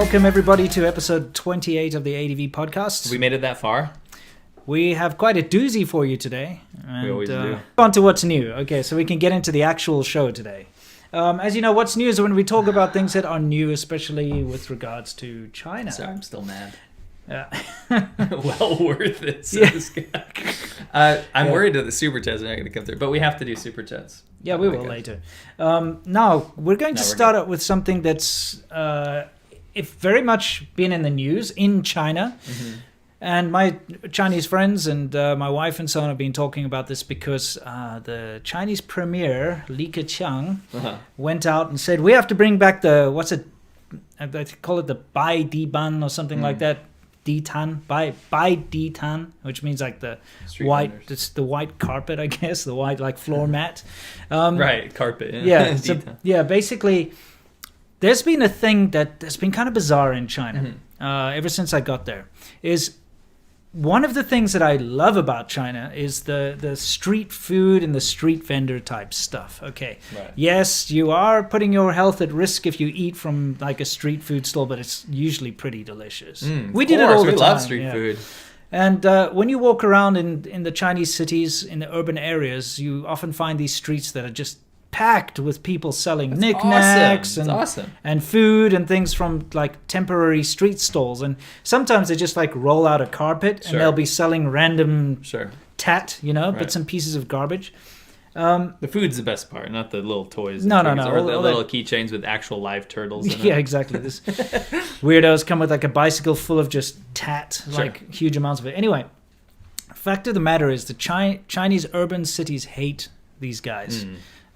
Welcome everybody to episode 28 of the ADV podcast. We made it that far? We have quite a doozy for you today. And, we always do. On to what's new. Okay, so we can get into the actual show today. As you know, what's new is when we talk about things that are new, especially with regards to China. Sorry, I'm still mad. Well worth it, says this guy. I'm worried that the super chats are not going to come through, but we have to do super chats. Yeah, we will later. Now, we're going to start out with something that's very much been in the news in China. Mm-hmm. And my Chinese friends and my wife and so on have been talking about this because the Chinese premier, Li Keqiang, went out and said, we have to bring back they call it the Bai Di Ban or something like that. Ditan, Bai Ditan, which means like the street white, vendors. It's the white carpet, I guess, the white like floor mat. Right, carpet. Yeah, basically, there's been a thing that's been kind of bizarre in China ever since I got there. Is one of the things that I love about China is the street food and the street vendor type stuff. Okay, right. Yes, you are putting your health at risk if you eat from like a street food stall, but it's usually pretty delicious. We did it all the time. We love street food. And when you walk around in the Chinese cities, in the urban areas, you often find these streets that are just packed with people selling knickknacks and food and things from like temporary street stalls. And sometimes they just like roll out a carpet and they'll be selling random tat, bits and pieces of garbage. The food's the best part, not the little toys. No. Or the little keychains with actual live turtles in Yeah, it. Exactly. This weirdos come with like a bicycle full of just tat, like huge amounts of it. Anyway, fact of the matter is the Chinese urban cities hate these guys.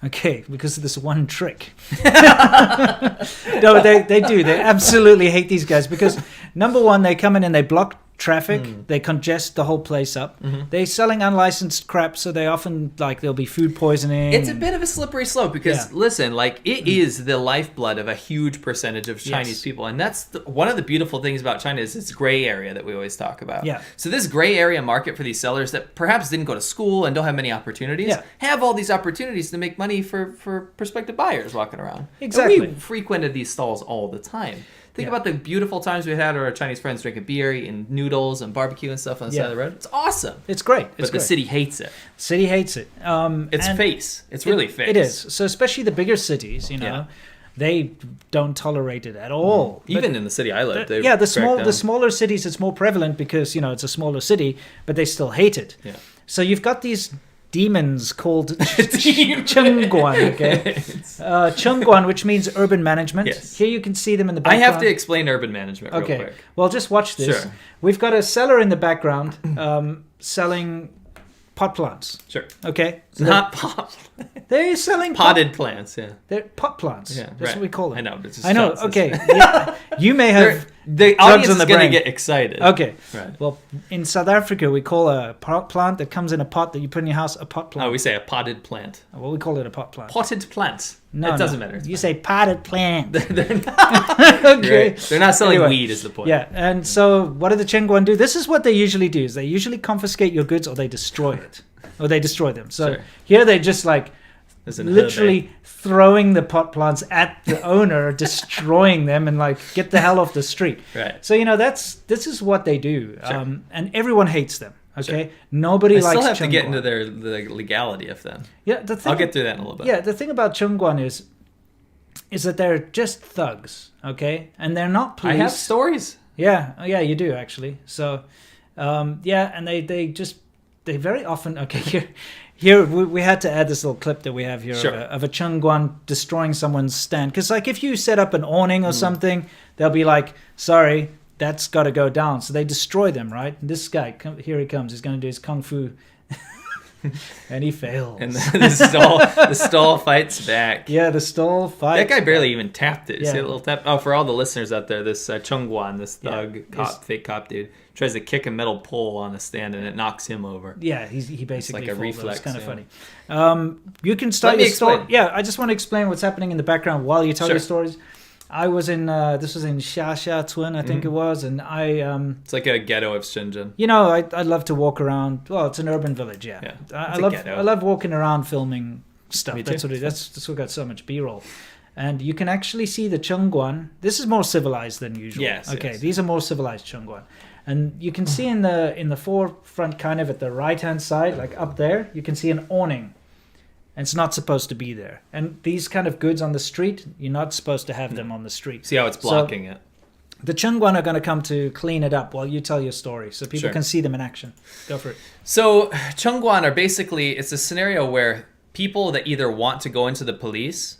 Okay, because of this one trick. No, they do. They absolutely hate these guys because, number one, they come in and they block traffic. They congest the whole place up. They're selling unlicensed crap, so they often, there'll be food poisoning. It's a bit of a slippery slope because, listen, it is the lifeblood of a huge percentage of Chinese people. And that's one of the beautiful things about China is this gray area that we always talk about. Yeah. So this gray area market for these sellers that perhaps didn't go to school and don't have many opportunities have all these opportunities to make money for prospective buyers walking around. Exactly. And we frequented these stalls all the time. Think about the beautiful times we had with our Chinese friends drinking beer, eating noodles and barbecue and stuff on the side of the road. It's awesome. It's great. The city hates it. The city hates it. It's face. It's really face. It is. So especially the bigger cities, they don't tolerate it at all. Even in the city I live, the smaller cities, it's more prevalent because it's a smaller city, but they still hate it. Yeah. So you've got these demons called Chengguan, okay? Chengguan, which means urban management. Yes. Here you can see them in the background. I have to explain urban management real quick. Well, just watch this. Sure. We've got a seller in the background selling pot plants. Sure. Okay? So not pot. They're selling potted plants, yeah. They're pot plants. Yeah, that's what we call them. I know, but it's just okay. Yeah, you may have the audience is going to get excited. Okay. Right. Well, in South Africa, we call a pot plant that comes in a pot that you put in your house a pot plant. Oh, we say a potted plant. Well, we call it a pot plant. Potted plant. No, it doesn't matter. You say potted plant. They're not. Okay. Right. They're not selling weed is the point. Yeah, and so what do the Chengguan do? This is what they usually do. Is they usually confiscate your goods or they destroy it. Or they destroy them. So here they just literally throwing the pot plants at the owner, destroying them, and get the hell off the street. Right. So this is what they do, and everyone hates them. Okay, nobody likes. I still have Chengguan. to get into the legality of them. Yeah, I'll get through that in a little bit. Yeah, the thing about Chengguan is that they're just thugs. Okay, and they're not police. I have stories. Yeah, you do actually. So, and they very often Here we had to add this little clip that we have here of a Chengguan destroying someone's stand. Because if you set up an awning or something, they'll be like, sorry, that's got to go down. So they destroy them, right? And this guy, here he comes. He's going to do his kung fu. And he fails. And the stall fights back. Yeah, the stall fights. That guy barely even tapped it. See a little tap? Oh, for all the listeners out there, this Chengguan, this thug, fake cop dude, tries to kick a metal pole on a stand and it knocks him over. Yeah, he basically it's like a reflex. It's kind of funny. You can start your story. Yeah, I just want to explain what's happening in the background while you tell your stories. I was in this was in Xiaxia, I think it was, and it's like a ghetto of Shenzhen. I love to walk around. Well, it's an urban village, I love walking around filming stuff. That's what got so much B-roll. And you can actually see the Chengguan. This is more civilized than usual. Yes. Okay, yes. these are more civilized Chengguan. And you can see in the forefront, kind of at the right-hand side, like up there, you can see an awning. And it's not supposed to be there. And these kind of goods on the street, you're not supposed to have them on the street. See how it's blocking it. The Chengguan are going to come to clean it up while you tell your story, so people can see them in action. Go for it. So Chengguan are basically, it's a scenario where people that either want to go into the police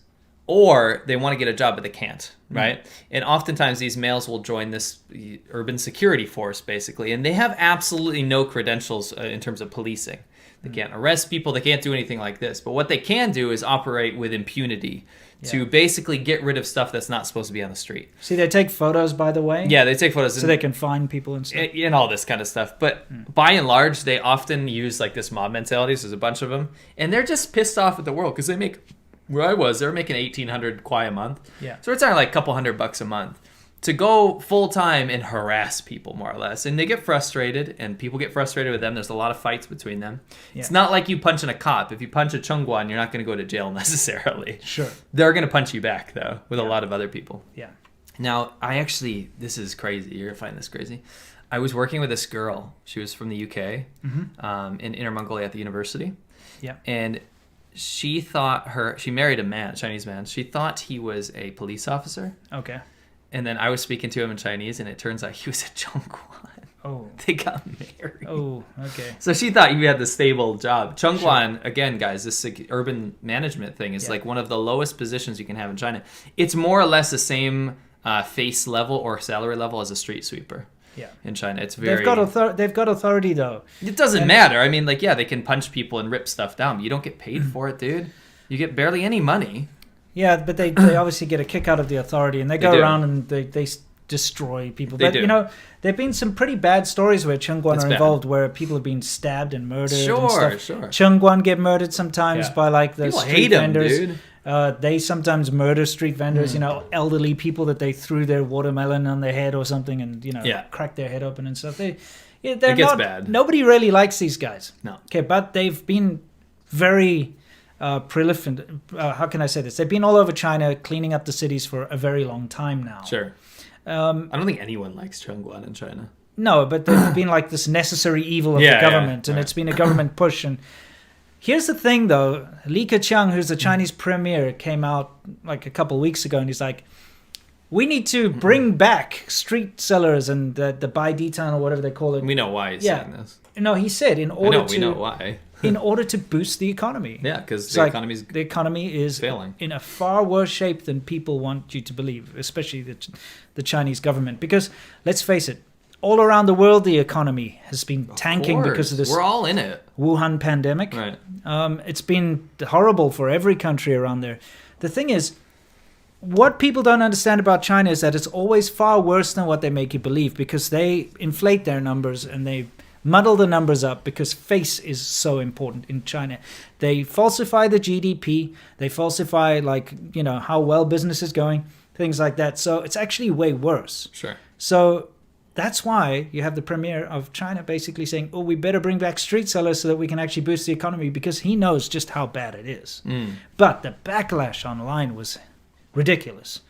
or they want to get a job but they can't, right? And oftentimes these males will join this urban security force, basically, and they have absolutely no credentials in terms of policing. They can't arrest people, they can't do anything like this. But what they can do is operate with impunity to basically get rid of stuff that's not supposed to be on the street. See, they take photos, by the way. Yeah, they take photos. So they can find people and stuff. And all this kind of stuff. But by and large, they often use like this mob mentality. So there's a bunch of them. And they're just pissed off at the world because they make, where I was, they were making 1,800 kwai a month. Yeah. So we're talking like a couple $100 a month to go full time and harass people, more or less. And they get frustrated, and people get frustrated with them. There's a lot of fights between them. Yeah. It's not like you punching a cop. If you punch a Chengguan, you're not going to go to jail necessarily. Sure. They're going to punch you back, though, with a lot of other people. Yeah. Now, this is crazy. You're going to find this crazy. I was working with this girl. She was from the UK, in Inner Mongolia at the university. Yeah. And she married a man, a Chinese man. She thought he was a police officer. Okay. And then I was speaking to him in Chinese, and it turns out he was a Chengguan. Oh. They got married. Oh, okay. So she thought you had the stable job. Chengguan, again, guys, this urban management thing is like one of the lowest positions you can have in China. It's more or less the same face level or salary level as a street sweeper. Yeah. In China, it's very. They've got authority though. It doesn't matter. I mean, like, yeah, they can punch people and rip stuff down, but you don't get paid for it, dude. You get barely any money. Yeah, but they obviously get a kick out of the authority, and they go around and they destroy people. But you know, there've been some pretty bad stories where Chengguan are involved, where people have been stabbed and murdered. Sure. Chengguan get murdered sometimes by like the people street vendors. Dude. They sometimes murder street vendors. You know, elderly people that they threw their watermelon on their head or something, and cracked their head open and stuff. It gets bad. Nobody really likes these guys. No. Okay, but they've been very prolific. How can I say this? They've been all over China cleaning up the cities for a very long time now. Sure. I don't think anyone likes Chengguan in China. No, but they've been like this necessary evil of the government, and it's been a government push. And here's the thing, though. Li Keqiang, who's the Chinese premier, came out like a couple of weeks ago, and he's like, we need to bring back street sellers and the Baiditan or whatever they call it. We know why he's saying this. No, he said we know why. in order to boost the economy. Yeah, because the economy is failing in a far worse shape than people want you to believe, especially the Chinese government. Because let's face it, all around the world, the economy has been tanking because of this. We're all in it. Wuhan pandemic. Right. It's been horrible for every country around there. The thing is, what people don't understand about China is that it's always far worse than what they make you believe, because they inflate their numbers and they muddle the numbers up, because face is so important in China. They falsify the GDP. They falsify, how well business is going, things like that. So it's actually way worse. Sure. So that's why you have the premier of China basically saying, oh, we better bring back street sellers so that we can actually boost the economy, because he knows just how bad it is. But the backlash online was ridiculous.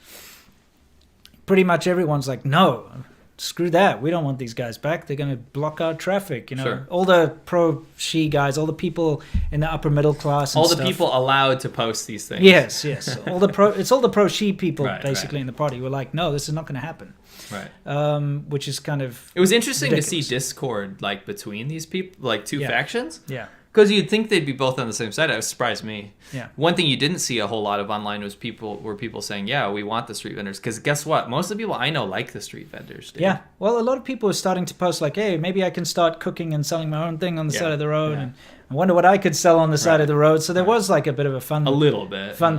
Pretty much everyone's like, no, screw that. We don't want these guys back. They're going to block our traffic. Sure. All the pro-Xi guys, all the people in the upper middle class, and all the people allowed to post these things. Yes. It's all the pro-Xi people basically in the party. We're like, no, this is not going to happen. Right. Which is kind of. It was interesting ridiculous to see discord between these people, two factions. Yeah. Because you'd think they'd be both on the same side. It surprised me. Yeah. One thing you didn't see a whole lot of online was people saying, yeah, we want the street vendors. Because guess what? Most of the people I know like the street vendors. Dude. Yeah. Well, a lot of people are starting to post like, hey, maybe I can start cooking and selling my own thing on the side of the road. Yeah. And I wonder what I could sell on the side of the road. So there was like a bit of a fun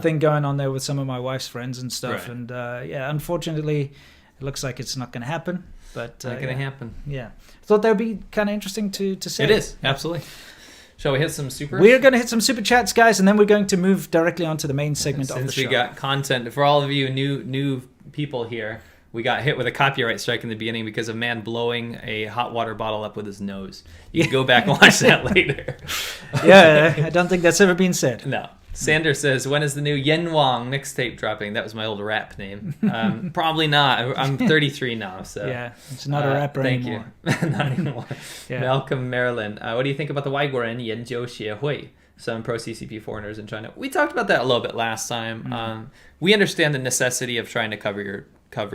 thing going on there with some of my wife's friends and stuff. Right. And unfortunately, it looks like it's not going to happen. But not going to happen. Yeah. Thought that would be kind of interesting to say. It is. Absolutely. Shall we hit some super? We're going to hit some super chats, guys, and then we're going to move directly onto the main segment of the show. Since we got content for all of you new people here, we got hit with a copyright strike in the beginning because of a man blowing a hot water bottle up with his nose. You can go back and watch that later. Yeah, I don't think that's ever been said. No. Sander says, when is the new Yen Wang mixtape dropping? That was my old rap name. Probably not. I'm 33 now, so. Yeah, it's not a rapper anymore. Thank you. Not anymore. Malcolm Maryland. What do you think about the Waiguoren Yanjiu Xiehui? Some pro-CCP foreigners in China. We talked about that a little bit last time. We understand the necessity of trying to cover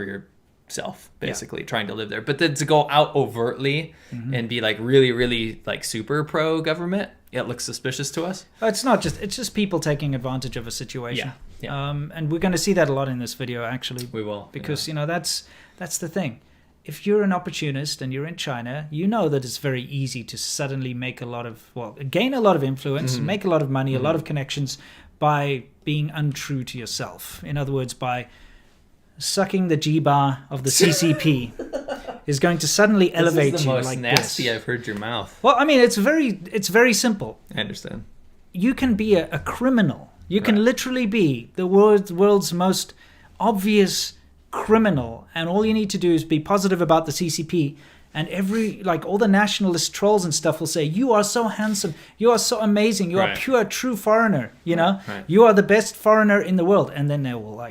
yourself, basically, trying to live there. But then to go out overtly and be like really, really like super pro-government, it looks suspicious to us. It's not just, it's just people taking advantage of a situation. Yeah. And we're going to see that a lot in this video, actually. We will. Because, that's the thing. If you're an opportunist and you're in China, you know that it's very easy to suddenly make gain a lot of influence, make a lot of money, a lot of connections by being untrue to yourself. In other words, by sucking the G-bar of the CCP is going to suddenly elevate you like this. This is the most nasty I've heard your mouth. Well, I mean, it's very simple. I understand. You can be a criminal. You can literally be the world's most obvious criminal, and all you need to do is be positive about the CCP, and all the nationalist trolls and stuff will say, you are so handsome, you are so amazing, you are pure true foreigner, you are the best foreigner in the world, and then they will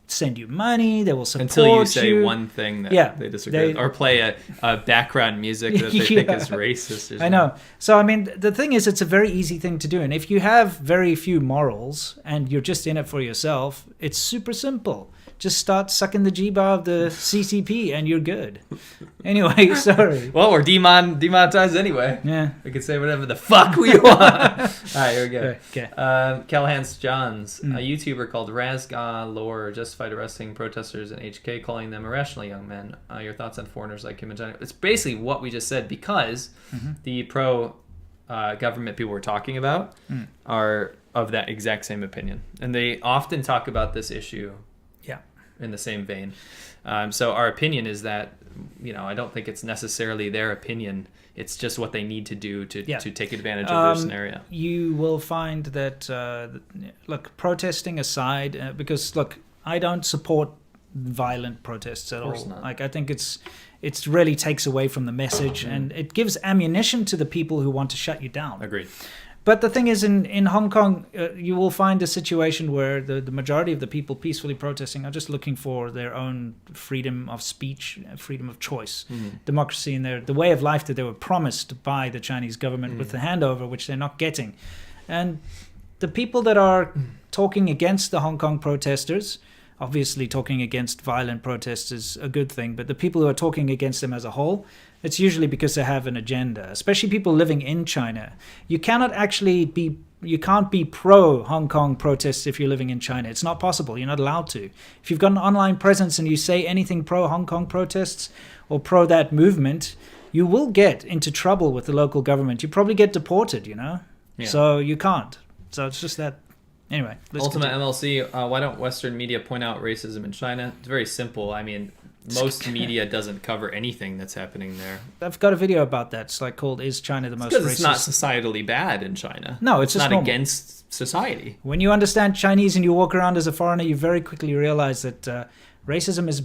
send you money, they will support you. Until you say one thing that they disagree with, or play a background music that they think is racist. I know. So, I mean, the thing is, it's a very easy thing to do. And if you have very few morals and you're just in it for yourself, it's super simple. Just start sucking the G-bar of the CCP and you're good. Anyway, sorry. Well, we're demonetized anyway. Yeah. We can say whatever the fuck we want. All right, here we go. Okay. Callahan's Johns, a YouTuber called Razga Lore, justified arresting protesters in HK, calling them irrational young men. Your thoughts on foreigners like him in China? It's basically what we just said, because the pro-government people we're talking about are of that exact same opinion. And they often talk about this issue in the same vein. So our opinion is that, I don't think it's necessarily their opinion. It's just what they need to do to take advantage of their scenario. You will find that, protesting aside, because, I don't support violent protests at all. Not. I think it really takes away from the message, and it gives ammunition to the people who want to shut you down. Agreed. But the thing is, in Hong Kong, you will find a situation where the majority of the people peacefully protesting are just looking for their own freedom of speech, freedom of choice, democracy, and the way of life that they were promised by the Chinese government with the handover, which they're not getting. And the people that are talking against the Hong Kong protesters, obviously talking against violent protests is a good thing, but the people who are talking against them as a whole, it's usually because they have an agenda, especially people living in China. You can't be pro Hong Kong protests if you're living in China. It's not possible. You're not allowed to. If you've got an online presence and you say anything pro Hong Kong protests or pro that movement, you will get into trouble with the local government. You probably get deported, Yeah. So you can't. So it's just that. Anyway, Ultimate MLC, why don't Western media point out racism in China? It's very simple. I mean, most media doesn't cover anything that's happening there. I've got a video about that. It's called "Is China the Most Racist?" Because it's not societally bad in China. No, it's just not normal. Against society. When you understand Chinese and you walk around as a foreigner, you very quickly realize that racism is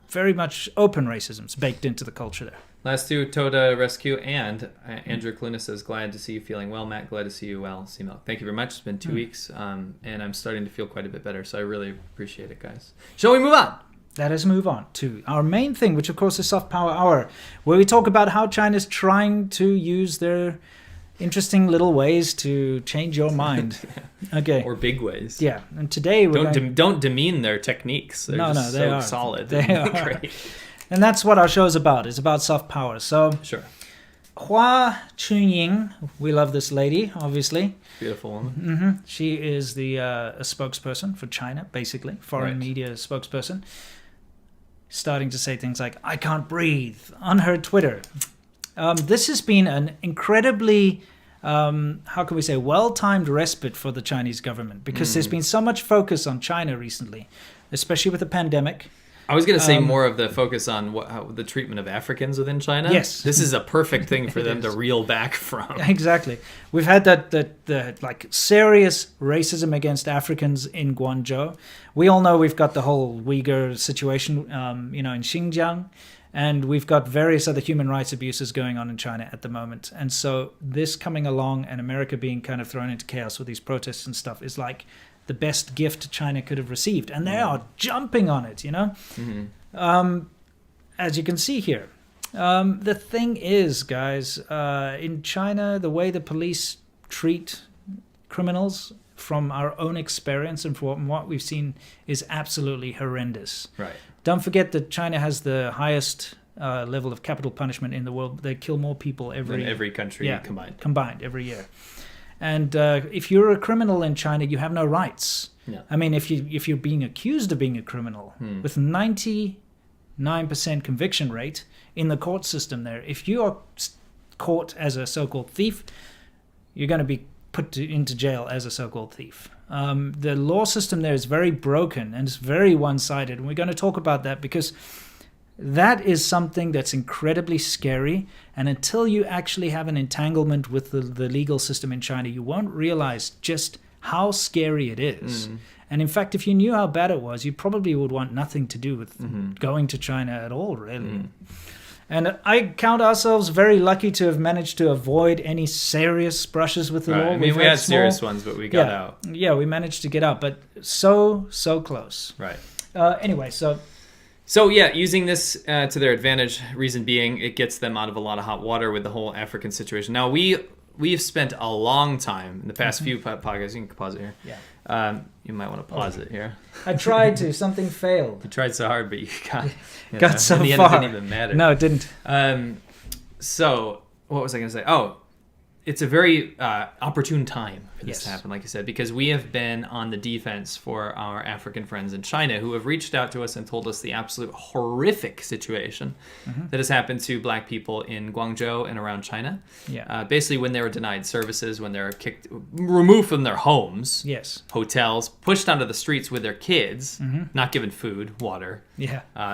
very much open racism. It's baked into the culture there. Last two, Toda Rescue and Andrew Cluna says, glad to see you feeling well. Matt, glad to see you well. C-Milk. Thank you very much. It's been 2 weeks, and I'm starting to feel quite a bit better, so I really appreciate it, guys. Shall we move on? Let us move on to our main thing, which of course is Soft Power Hour, where we talk about how China's trying to use their interesting little ways to change your mind. Okay. Or big ways. Yeah. And today we're don't demean their techniques. They're they are solid. They are great. And that's what our show is about. It's about soft power. So sure. Hua Chunying, we love this lady, obviously. Beautiful woman. Mm-hmm. She is the a spokesperson for China, basically, foreign media spokesperson, starting to say things like, I can't breathe, on her Twitter. This has been an incredibly, how can we say, well-timed respite for the Chinese government, because there's been so much focus on China recently, especially with the pandemic. I was going to say more of the focus on how the treatment of Africans within China. Yes. This is a perfect thing for them to reel back from. Exactly. We've had that serious racism against Africans in Guangzhou. We all know we've got the whole Uyghur situation, in Xinjiang. And we've got various other human rights abuses going on in China at the moment. And so this coming along and America being kind of thrown into chaos with these protests and stuff is like the best gift China could have received. And they are jumping on it, as you can see here. The thing is, guys, in China, the way the police treat criminals, from our own experience and from what we've seen, is absolutely horrendous. Right. Don't forget that China has the highest level of capital punishment in the world. They kill more people than every country combined every year. And if you're a criminal in China, you have no rights. No. I mean, if you're being accused of being a criminal, with 99% conviction rate in the court system there, if you are caught as a so-called thief, you're going to be put into jail as a so-called thief. The law system there is very broken and it's very one-sided. And we're going to talk about that because that is something that's incredibly scary. And until you actually have an entanglement with the legal system in China, you won't realize just how scary it is. And in fact, if you knew how bad it was, you probably would want nothing to do with going to China at all, really. And I count ourselves very lucky to have managed to avoid any serious brushes with the law. I mean, we had serious ones, but we got out. Yeah, we managed to get out, but so close. Right. Anyway, So yeah, using this to their advantage, reason being, it gets them out of a lot of hot water with the whole African situation. Now, we've spent a long time in the past few podcasts. You can pause it here. Yeah. You might want to pause it here. I tried to. Something failed. You tried so hard, but you got so in the far. End, it didn't even matter. No, it didn't. So what was I going to say? Oh, it's a very opportune time for this to happen, like you said, because we have been on the defense for our African friends in China who have reached out to us and told us the absolute horrific situation that has happened to black people in Guangzhou and around China. Yeah. Basically, when they were denied services, when they were removed from their homes, hotels, pushed onto the streets with their kids, not given food, water,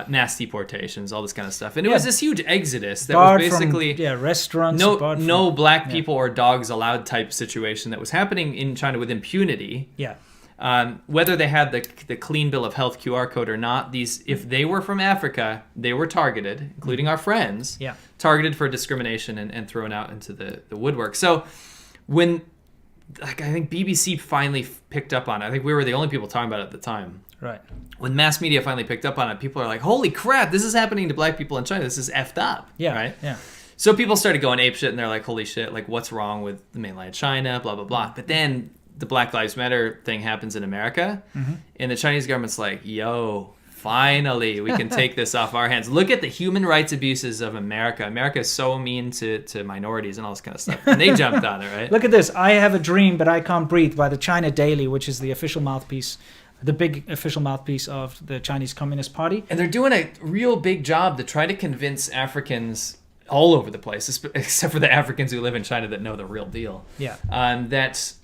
mass deportations, all this kind of stuff. And it was this huge exodus that was basically restaurants. No black people or dogs allowed type situation that was happening in China with impunity. Yeah. Whether they had the clean bill of health QR code or not, if they were from Africa, they were targeted, including our friends, targeted for discrimination and thrown out into the woodwork. So when, I think BBC finally picked up on it, I think we were the only people talking about it at the time. Right. When mass media finally picked up on it, people are like, holy crap, this is happening to black people in China. This is effed up. Yeah. Right? Yeah. So people started going apeshit, and they're like, holy shit, like, what's wrong with the mainland China, blah, blah, blah. But then the Black Lives Matter thing happens in America, and the Chinese government's like, yo, finally, we can take this off our hands. Look at the human rights abuses of America. America is so mean to minorities and all this kind of stuff. And they jumped on it, right? Look at this. I Have a Dream, But I Can't Breathe by the China Daily, which is the official mouthpiece, the big official mouthpiece of the Chinese Communist Party. And they're doing a real big job to try to convince Africans all over the place, except for the Africans who live in China that know the real deal. Yeah. That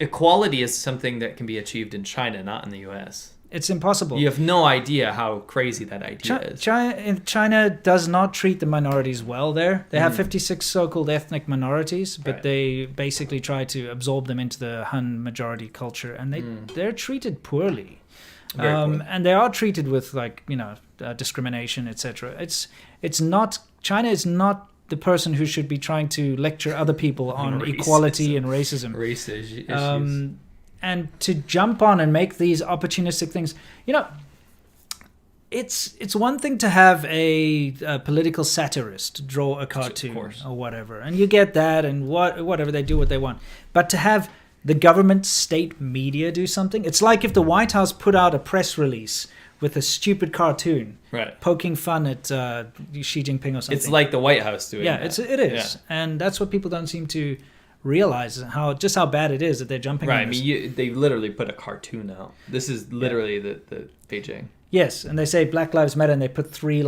equality is something that can be achieved in China, not in the U.S. It's impossible. You have no idea how crazy that idea is. China does not treat the minorities well there. They have 56 so-called ethnic minorities, but they basically try to absorb them into the Han majority culture, and they're treated poorly. And they are treated with discrimination, etc. It's not, China is not the person who should be trying to lecture other people on equality and racism. Race issues. And to jump on and make these opportunistic things, it's one thing to have a political satirist draw a cartoon or whatever, and you get that, and whatever, they do what they want. But to have the government, state media do something, it's like if the White House put out a press release with a stupid cartoon, poking fun at Xi Jinping or something. It's like the White House doing that. It is, and that's what people don't seem to realize, how bad it is that they're jumping on this. I mean, they literally put a cartoon out. This is literally the Beijing. Yes, and they say Black Lives Matter, and they put 3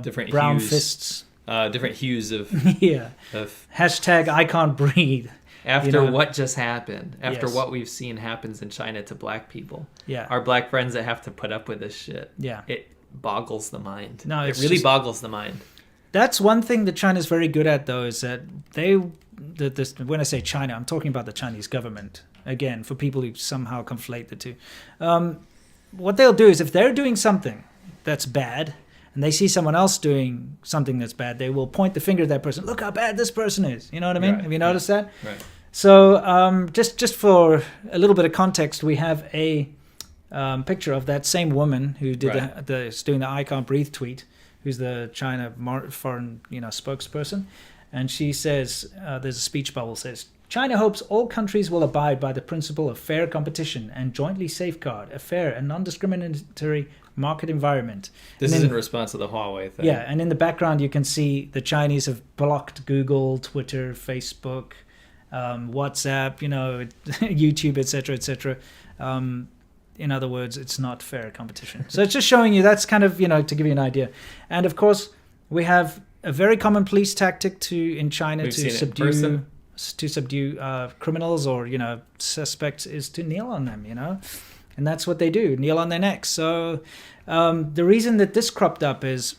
different brown hues, fists. Different hues of Hashtag I can't breathe. After what just happened, after what we've seen happens in China to black people, our black friends that have to put up with this shit, it boggles the mind. No, it really boggles the mind. That's one thing that China's very good at, though, is that when I say China, I'm talking about the Chinese government, again, for people who somehow conflate the two. What they'll do is, if they're doing something that's bad, and they see someone else doing something that's bad, they will point the finger at that person. Look how bad this person is. You know what I mean? Right. Have you noticed that? Right. So just for a little bit of context, we have a picture of that same woman who did is doing the "I can't breathe" tweet, who's the China foreign spokesperson, and she says there's a speech bubble says, China hopes all countries will abide by the principle of fair competition and jointly safeguard a fair and non-discriminatory market environment. This is in response to the Huawei thing. Yeah, and in the background you can see the Chinese have blocked Google, Twitter, Facebook, WhatsApp, YouTube, etc., etc. In other words, it's not fair competition. So it's just showing you that's kind of, to give you an idea. And of course, we have a very common police tactic in China to subdue criminals or suspects is to kneel on them, and that's what they do, kneel on their necks. So the reason that this cropped up is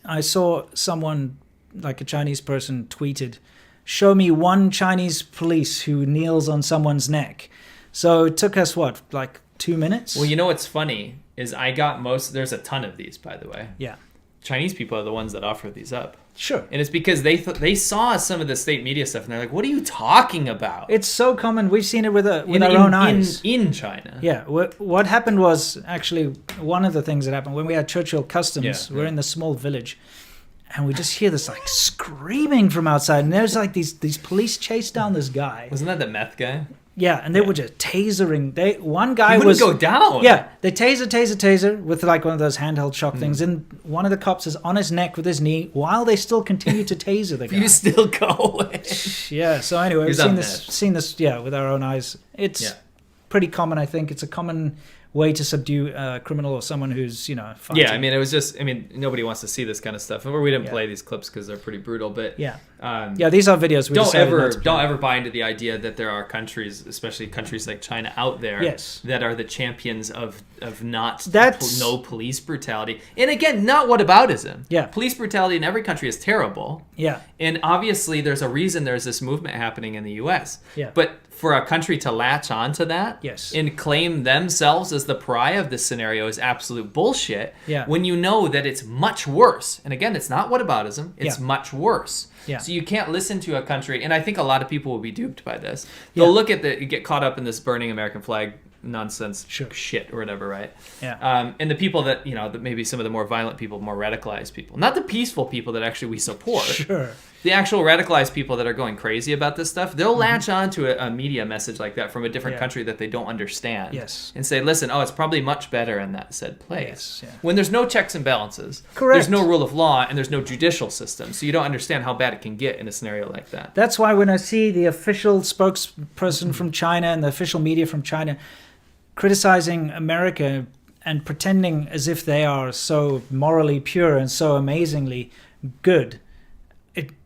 I saw someone, like a Chinese person, tweeted, show me one Chinese police who kneels on someone's neck. So it took us like 2 minutes? Well, what's funny is I got there's a ton of these, by the way. Yeah. Chinese people are the ones that offer these up. Sure. And it's because they saw some of the state media stuff and they're like, what are you talking about? It's so common. We've seen it with our own eyes. In China. Yeah. What happened was actually one of the things that happened when we had Churchill Customs. We're in the small village and we just hear this like screaming from outside. And there's like these police chase down this guy. Wasn't that the meth guy? Yeah, and they were just tasering. One guy he wouldn't go down. Yeah, they taser with like one of those handheld shock things, and one of the cops is on his neck with his knee while they still continue to taser the guy. You still go. Yeah. So anyway, we've seen this with our own eyes. It's pretty common. I think it's a common way to subdue a criminal or someone who's fighting. Yeah, it was just nobody wants to see this kind of stuff. Or we didn't play these clips because they're pretty brutal. But these are videos. Don't ever buy into the idea that there are countries, especially countries like China, out there that are the champions of no police brutality. And again, not whataboutism. Yeah, police brutality in every country is terrible. Yeah, and obviously there's a reason there's this movement happening in the U.S. Yeah, but for a country to latch onto that and claim themselves as the pariah of this scenario is absolute bullshit. Yeah. When you know that it's much worse. And again, it's not whataboutism. It's much worse. Yeah. So you can't listen to a country, and I think a lot of people will be duped by this. They'll look at get caught up in this burning American flag nonsense shit or whatever, right? Yeah. And the people that, that maybe some of the more violent people, more radicalized people, not the peaceful people that actually we support. Sure. The actual radicalized people that are going crazy about this stuff, they'll latch on to a media message like that from a different country that they don't understand. Yes. And say, listen, it's probably much better in that said place. Yes. Yeah. When there's no checks and balances. Correct. There's no rule of law and there's no judicial system. So you don't understand how bad it can get in a scenario like that. That's why when I see the official spokesperson from China and the official media from China criticizing America and pretending as if they are so morally pure and so amazingly good, it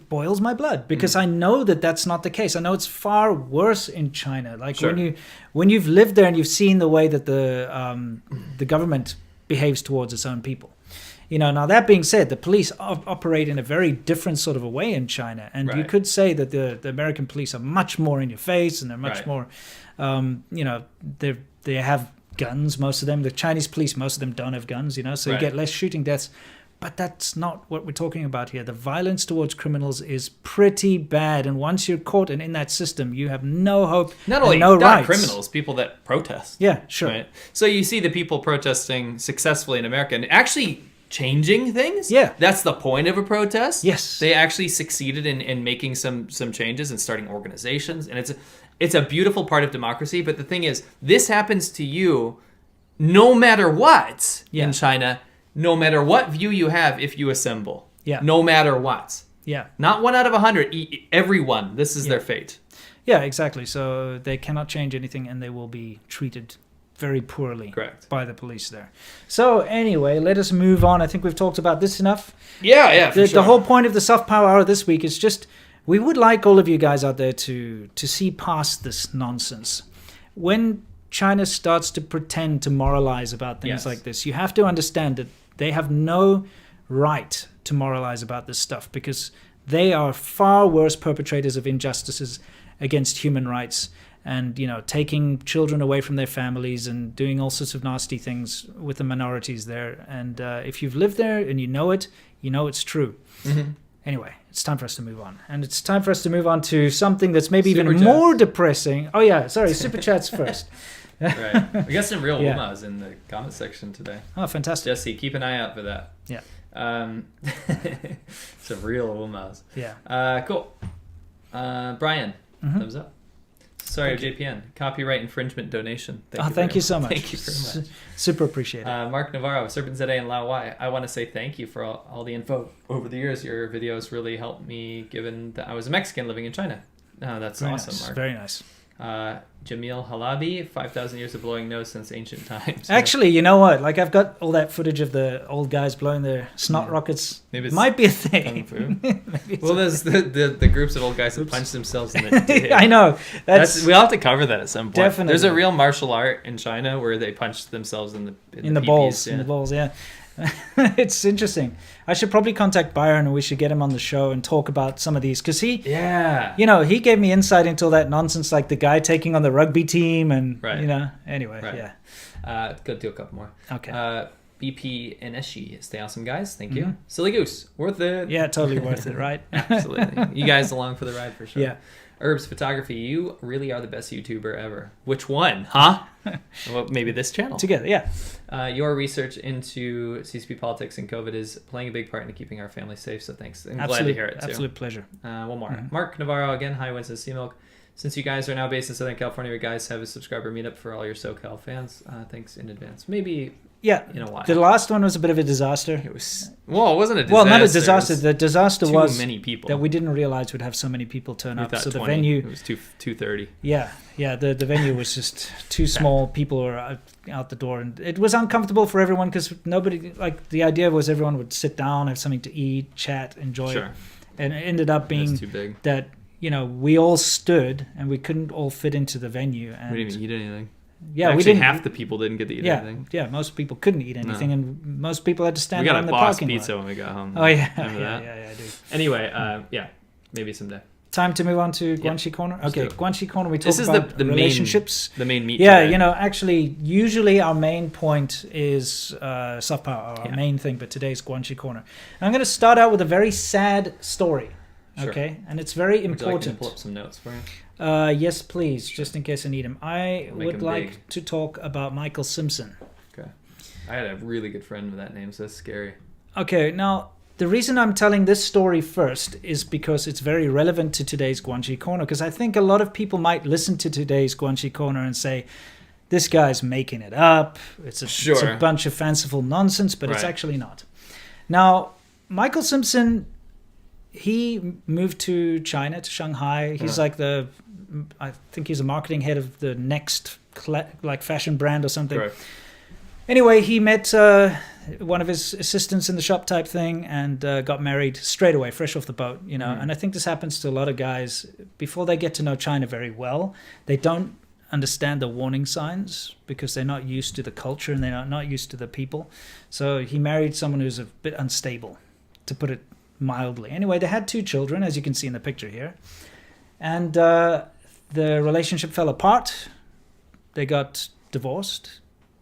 boils my blood because I know that that's not the case. I know it's far worse in China. Like when you've lived there and you've seen the way that the government behaves towards its own people. Now that being said, the police operate in a very different sort of a way in China, and you could say that the American police are much more in your face and they're much more, they have guns. Most of them, the Chinese police, most of them don't have guns. So you get less shooting deaths. But that's not what we're talking about here. The violence towards criminals is pretty bad, and once you're caught and in that system, you have no hope. Not only not criminals, people that protest. Yeah, sure. Right? So you see the people protesting successfully in America and actually changing things. Yeah, that's the point of a protest. Yes, they actually succeeded in making some changes and starting organizations, and it's a beautiful part of democracy. But the thing is, this happens to you no matter what in China. No matter what view you have, if you assemble. Yeah. No matter what. Yeah. Not 1 out of 100. Everyone. This is their fate. Yeah, exactly. So they cannot change anything, and they will be treated very poorly by the police there. So anyway, let us move on. I think we've talked about this enough. Yeah, The whole point of the Soft Power Hour this week is just we would like all of you guys out there to see past this nonsense. When China starts to pretend to moralize about things like this, you have to understand that they have no right to moralize about this stuff because they are far worse perpetrators of injustices against human rights. and taking children away from their families and doing all sorts of nasty things with the minorities there. And if you've lived there and you know it's true. Mm-hmm. Anyway, it's time for us to move on. And it's time for us to move on to something that's maybe Super even chats. more depressing. Oh, yeah. Sorry. Super chats first. Right. We got some real Wumas in the comment section today. Oh, fantastic. Jesse, keep an eye out for that. Yeah. Some real Wumas. Yeah. Cool. Brian, thumbs up. Sorry, JPN. Copyright infringement donation. Thank you so much. Thank you very much. Super appreciate it. Mark Navarro, SerpentZA and Lao Y. I want to say thank you for all the info over the years. Your videos really helped me, given that I was a Mexican living in China. Oh, that's Very awesome, nice. Mark. Very nice. Jamil Halabi, 5,000 years of blowing nose since ancient times. Actually, you know what? Like, I've got all that footage of the old guys blowing their snot rockets. Maybe it might be a thing. Well, there's the groups of old guys that punch themselves in the dick. I know. We'll have to cover that at some point. Definitely. There's a real martial art in China where they punch themselves in the balls. Yeah. In the balls, yeah. It's interesting. I should probably contact Byron and we should get him on the show and talk about some of these, because he gave me insight into all that nonsense, like the guy taking on the rugby team and anyway. Right. Yeah. Go do a couple more. Okay. BP and Eshi, stay awesome, guys. Thank you. Silly Goose, worth it. Yeah, totally worth it, right? Absolutely. You guys along for the ride for sure. Yeah. Herbs Photography, you really are the best YouTuber ever. Which one, huh? Well, maybe this channel. Together, yeah. Your research into CCP politics and COVID is playing a big part in keeping our family safe, so thanks. I'm glad to hear it, too. Absolute pleasure. One more. Mark Navarro, again, hi, Winston Sea Milk. Since you guys are now based in Southern California, you guys have a subscriber meetup for all your SoCal fans. Thanks in advance. Maybe in a while. The last one was a bit of a disaster. It wasn't a disaster. Well, not a disaster. The disaster was too many people that we didn't realize would have so many people turn up. So 20, the venue, it was 230. Yeah. The venue was just too small. People were out the door, and it was uncomfortable for everyone because nobody, like, the idea was everyone would sit down, have something to eat, chat, enjoy. Sure. And it ended up being too big. that we all stood and we couldn't all fit into the venue. And we didn't even eat anything. Yeah, actually, we didn't. Half the people didn't get to eat anything. Yeah, most people couldn't eat anything, and most people had to stand around the parking lot. We got a Boss pizza when we got home. Oh yeah, yeah, I do. Anyway, maybe someday. Time to move on to Guanxi Corner. Okay, Guanxi Corner. We talk about the relationships. The main meat. Yeah, today. Actually, usually our main point is soft power, our main thing. But today's Guanxi Corner. And I'm going to start out with a very sad story. Sure. Okay, and it's very important. Would you like me to pull up some notes for you? Yes, please, just in case I need them. I would like to talk about Michael Simpson. Okay. I had a really good friend with that name, so that's scary. Okay, now, the reason I'm telling this story first is because it's very relevant to today's Guanxi Corner, because I think a lot of people might listen to today's Guanxi Corner and say, this guy's making it up, it's a bunch of fanciful nonsense, but it's actually not. Now, Michael Simpson, he moved to China, to Shanghai. He's I think he's a marketing head of the Next fashion brand or something. Correct. Anyway, he met one of his assistants in the shop type thing and got married straight away, fresh off the boat, And I think this happens to a lot of guys. Before they get to know China very well, they don't understand the warning signs because they're not used to the culture and they're not used to the people. So he married someone who's a bit unstable, to put it mildly. Anyway, they had 2 children, as you can see in the picture here. And the relationship fell apart. They got divorced.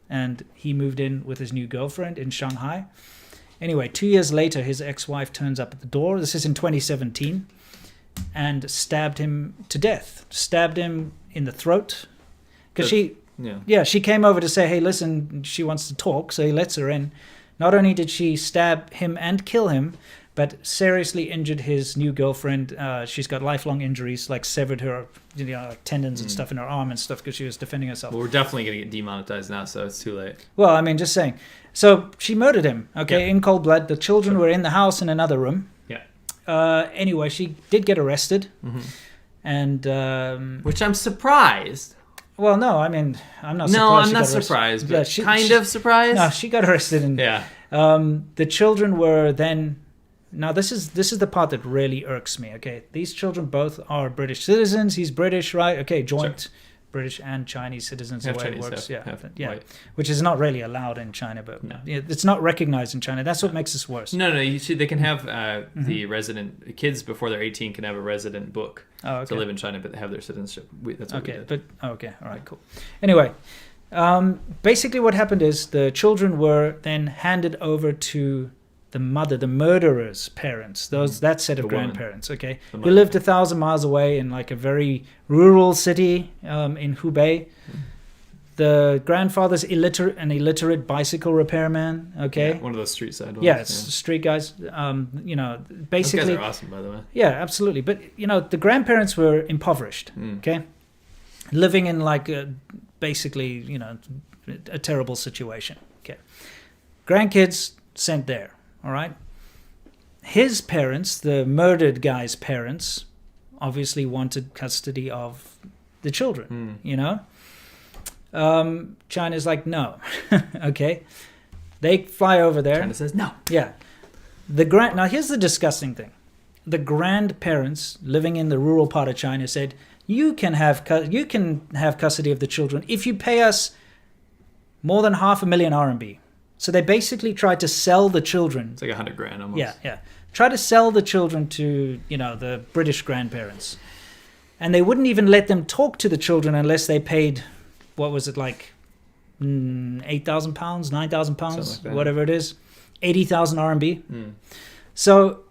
And he moved in with his new girlfriend in Shanghai. Anyway, 2 years later, his ex-wife turns up at the door. This is in 2017. And stabbed him to death. Stabbed him in the throat. Because she came over to say, hey, listen, she wants to talk. So he lets her in. Not only did she stab him and kill him, but seriously injured his new girlfriend. She's got lifelong injuries, like severed her tendons and stuff in her arm and stuff because she was defending herself. Well, we're definitely going to get demonetized now, so it's too late. Well, I mean, just saying. So she murdered him, in cold blood. The children were in the house in another room. Yeah. Anyway, she did get arrested. Mm-hmm. And which I'm surprised. Well, no, I mean, I'm not surprised. No, I'm not surprised, but kind of surprised. No, she got arrested. And, the children were then... Now, this is the part that really irks me, okay? These children both are British citizens. He's British, right? Okay, joint British and Chinese citizens, the way Chinese, it works. half Yeah. white. Which is not really allowed in China, but it's not recognized in China. That's what makes this worse. No. You see, they can have the resident kids before they're 18 can have a resident book to live in China, but they have their citizenship. That's what we did. All right, cool. Anyway, basically what happened is the children were then handed over to the mother, the murderer's parents, that set of grandparents, who lived 1,000 miles away in like a very rural city in Hubei. The grandfather's an illiterate bicycle repairman, one of those street side ones. Yeah, street guys. Basically, those guys are awesome, by the way. Yeah, absolutely. But the grandparents were impoverished, living in like basically a terrible situation. Grandkids sent there. All right. His parents, the murdered guy's parents, obviously wanted custody of the children, China's like, no. They fly over there. China says no. Yeah. Now, here's the disgusting thing. The grandparents living in the rural part of China said, you can have custody of the children if you pay us more than 500,000 RMB. So they basically tried to sell the children. It's like $100,000 almost. Yeah. Try to sell the children to, the British grandparents. And they wouldn't even let them talk to the children unless they paid, what was it, like 8,000 pounds, 9,000 pounds, like whatever it is, 80,000 RMB. So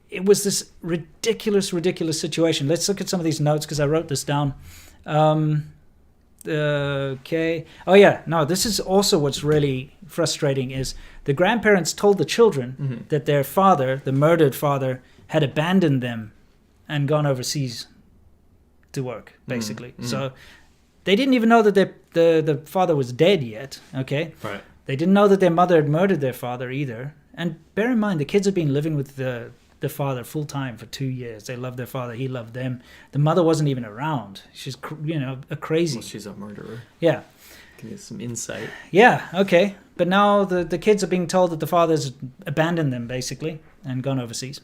it was this ridiculous situation. Let's look at some of these notes because I wrote this down. Okay. Oh yeah. No, this is also what's really frustrating is the grandparents told the children that their father, the murdered father, had abandoned them and gone overseas to work, basically. So they didn't even know that the father was dead yet. Okay. Right. They didn't know that their mother had murdered their father either. And bear in mind, the kids had been living with the father full time for 2 years. They loved their father. He loved them. The mother wasn't even around. She's, a crazy. Well, she's a murderer. Yeah. Can get some insight. Yeah. Okay. But now the kids are being told that the father's abandoned them basically and gone overseas.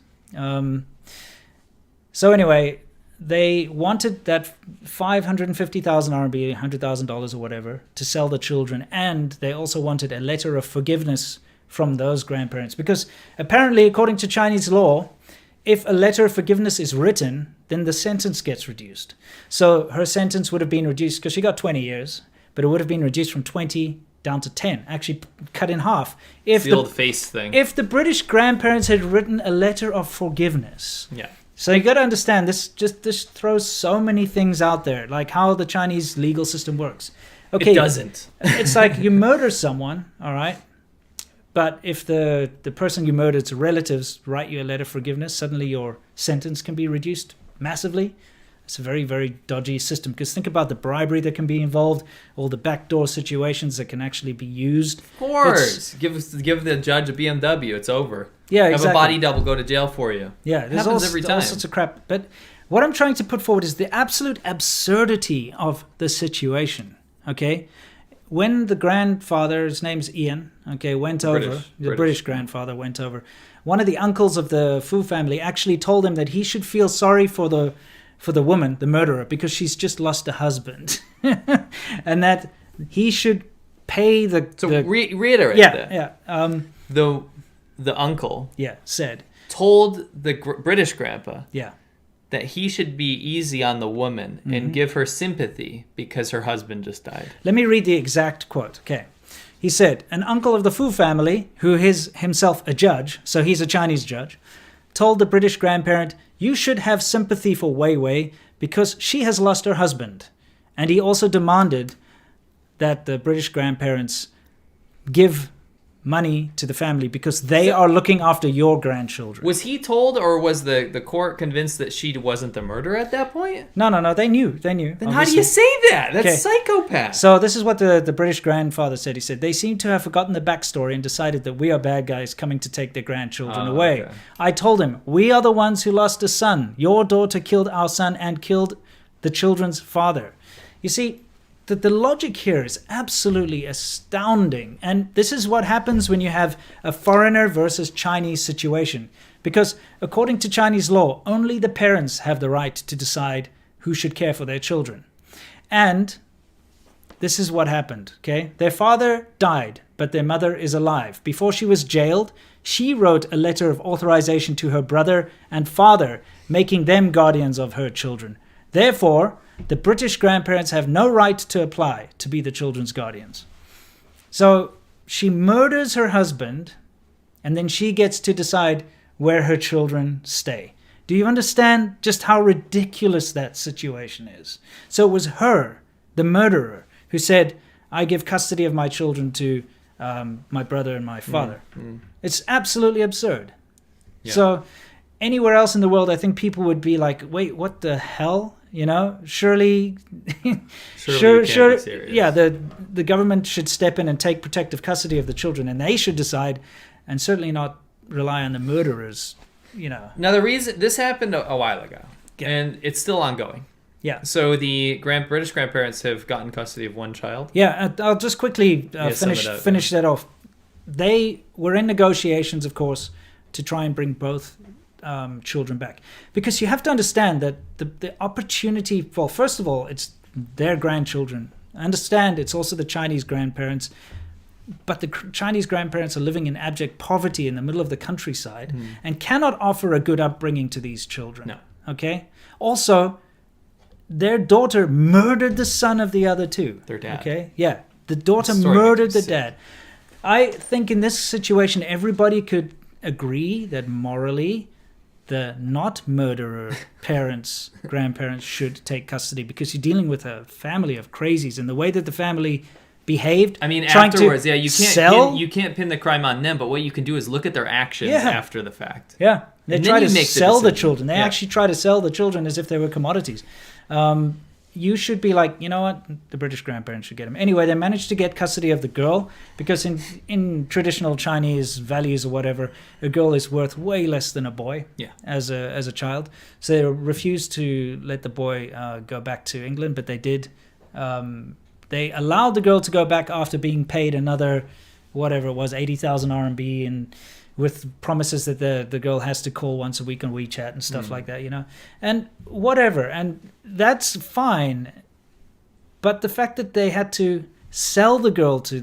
So anyway, they wanted that 550,000 RMB, $100,000 or whatever, to sell the children, and they also wanted a letter of forgiveness from those grandparents, because apparently, according to Chinese law, if a letter of forgiveness is written, then the sentence gets reduced. So her sentence would have been reduced because she got 20 years, but it would have been reduced from 20 down to 10, actually cut in half. If the old face thing. If the British grandparents had written a letter of forgiveness. Yeah. So you got to understand, this throws so many things out there, like how the Chinese legal system works. Okay, it doesn't. It's like you murder someone, all right? But if the person you murdered's relatives write you a letter of forgiveness, suddenly your sentence can be reduced massively. It's a very, very dodgy system, because think about the bribery that can be involved, all the backdoor situations that can actually be used. Of course. Give the judge a BMW. It's over. Yeah, exactly. Have a body double go to jail for you. Yeah, there's all sorts of crap. But what I'm trying to put forward is the absolute absurdity of the situation, okay? When the grandfather, his name's Ian, went over, the British grandfather went over, one of the uncles of the Fu family actually told him that he should feel sorry for the woman, the murderer, because she's just lost a husband. And that he should pay reiterate that. Yeah. The uncle said told the British grandpa that he should be easy on the woman and give her sympathy because her husband just died. Let me read the exact quote. Okay. He said, an uncle of the Fu family, who is himself a judge, so he's a Chinese judge, told the British grandparent, you should have sympathy for Wei Wei because she has lost her husband. And he also demanded that the British grandparents give money to the family because they are looking after your grandchildren. Was he told, or was the court convinced that she wasn't the murderer at that point? No. They knew. Then obviously. How do you say that? That's psychopath. So this is what the British grandfather said. He said, they seem to have forgotten the backstory and decided that we are bad guys coming to take their grandchildren away. Okay. I told him, we are the ones who lost a son. Your daughter killed our son and killed the children's father. You see, the logic here is absolutely astounding. And this is what happens when you have a foreigner versus Chinese situation. Because according to Chinese law, only the parents have the right to decide who should care for their children. And this is what happened, okay? Their father died, but their mother is alive. Before she was jailed, she wrote a letter of authorization to her brother and father, making them guardians of her children. Therefore, the British grandparents have no right to apply to be the children's guardians. So she murders her husband, and then she gets to decide where her children stay. Do you understand just how ridiculous that situation is? So it was her, the murderer, who said, I give custody of my children to my brother and my father. It's absolutely absurd. Yeah. So anywhere else in the world, I think people would be like, wait, what the hell? You know, surely yeah, the government should step in and take protective custody of the children, and they should decide, and certainly not rely on the murderers, you know. Now, the reason this happened a while ago, and it's still ongoing. Yeah. So the British grandparents have gotten custody of one child. Yeah, I'll just quickly finish that off. They were in negotiations, of course, to try and bring both children back, because you have to understand that the opportunity, well, first of all, it's their grandchildren. I understand it's also the Chinese grandparents, but the Chinese grandparents are living in abject poverty in the middle of the countryside and cannot offer a good upbringing to these children. No. Okay. Also, their daughter murdered the son of the other two. Their dad. Okay. Yeah, the daughter murdered the dad. I think in this situation, everybody could agree that morally, the not murderer grandparents should take custody, because you're dealing with a family of crazies, and the way that the family behaved. I mean, afterwards, you can't pin the crime on them, but what you can do is look at their actions after the fact. Yeah, they try to sell the children. They actually try to sell the children as if they were commodities. You should be like, you know what, the British grandparents should get him. Anyway, they managed to get custody of the girl, because in traditional Chinese values or whatever, a girl is worth way less than a boy as a child. So they refused to let the boy go back to England, but they did. They allowed the girl to go back after being paid another, whatever it was, 80,000 RMB, and with promises that the girl has to call once a week on WeChat and stuff like that, you know, and whatever. And that's fine. But the fact that they had to sell the girl to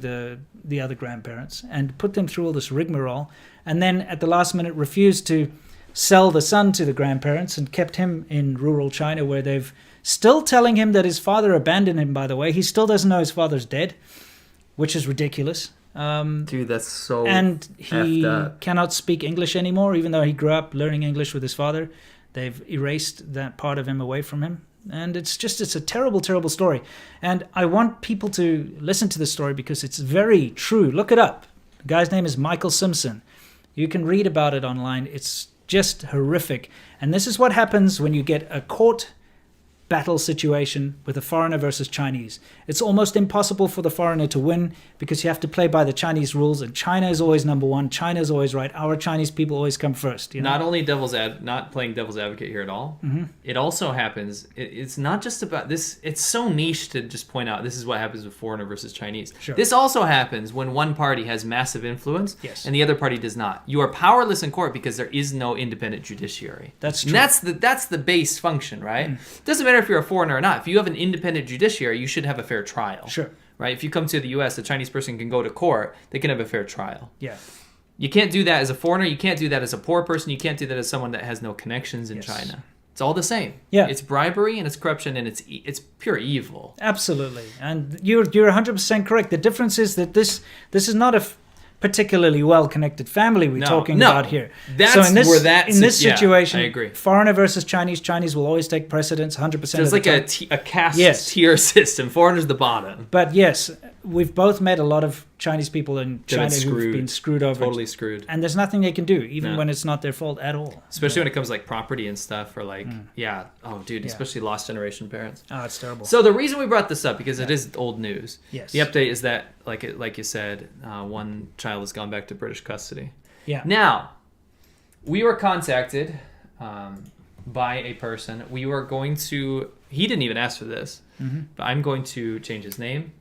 the other grandparents and put them through all this rigmarole, and then at the last minute refused to sell the son to the grandparents and kept him in rural China, where they've still telling him that his father abandoned him, by the way. He still doesn't know his father's dead, which is ridiculous. Dude, that's so and he cannot speak English anymore, even though he grew up learning English with his father. They've erased that part of him away from him, and it's a terrible, terrible story. And I want people to listen to the story because it's very true. Look it up. The guy's name is Michael Simpson. You can read about it online. It's just horrific. And this is what happens when you get a court battle situation with a foreigner versus Chinese. It's almost impossible for the foreigner to win, because you have to play by the Chinese rules, and China is always number one. China is always right. Our Chinese people always come first. You know? Not only not playing devil's advocate here at all. It also happens. It's not just about this. It's so niche to just point out this is what happens with foreigner versus Chinese. Sure. This also happens when one party has massive influence and the other party does not. You are powerless in court because there is no independent judiciary. That's true. And that's the base function, right? It doesn't matter if you're a foreigner or not. If you have an independent judiciary, you should have a fair trial. Sure. Right? If you come to the U.S., a Chinese person can go to court. They can have a fair trial. Yeah. You can't do that as a foreigner. You can't do that as a poor person. You can't do that as someone that has no connections in China. It's all the same. Yeah. It's bribery and it's corruption and it's pure evil. Absolutely. And you're 100% correct. The difference is that this is not a particularly well-connected family we're talking about here. That's so in this situation, I agree. Foreigner versus Chinese will always take precedence 100%. So it's like a caste tier system. Foreigners the bottom. But yes, we've both met a lot of Chinese people in China who've been screwed over. Totally screwed. And there's nothing they can do, even when it's not their fault at all. Especially when it comes to like property and stuff, or like, especially lost generation parents. Oh, it's terrible. So the reason we brought this up, because it is old news. Yes. The update is that, like you said, one child has gone back to British custody. Yeah. Now, we were contacted by a person. We were going to, he didn't even ask for this, but I'm going to change his name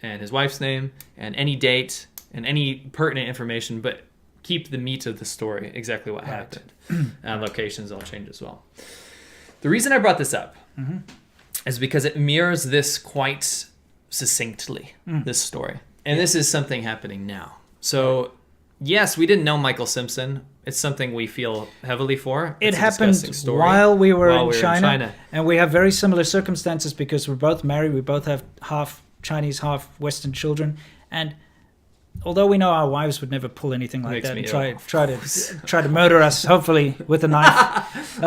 and his wife's name and any date and any pertinent information, but keep the meat of the story, exactly what happened. And locations I'll change as well. The reason I brought this up is because it mirrors this quite succinctly this story. And this is something happening now. So, yes, we didn't know Michael Simpson. It's something we feel heavily for. It happened while we were in China. And we have very similar circumstances because we're both married. We both have half Chinese, half Western children. And although we know our wives would never pull anything like that and try to murder us, hopefully, with a knife.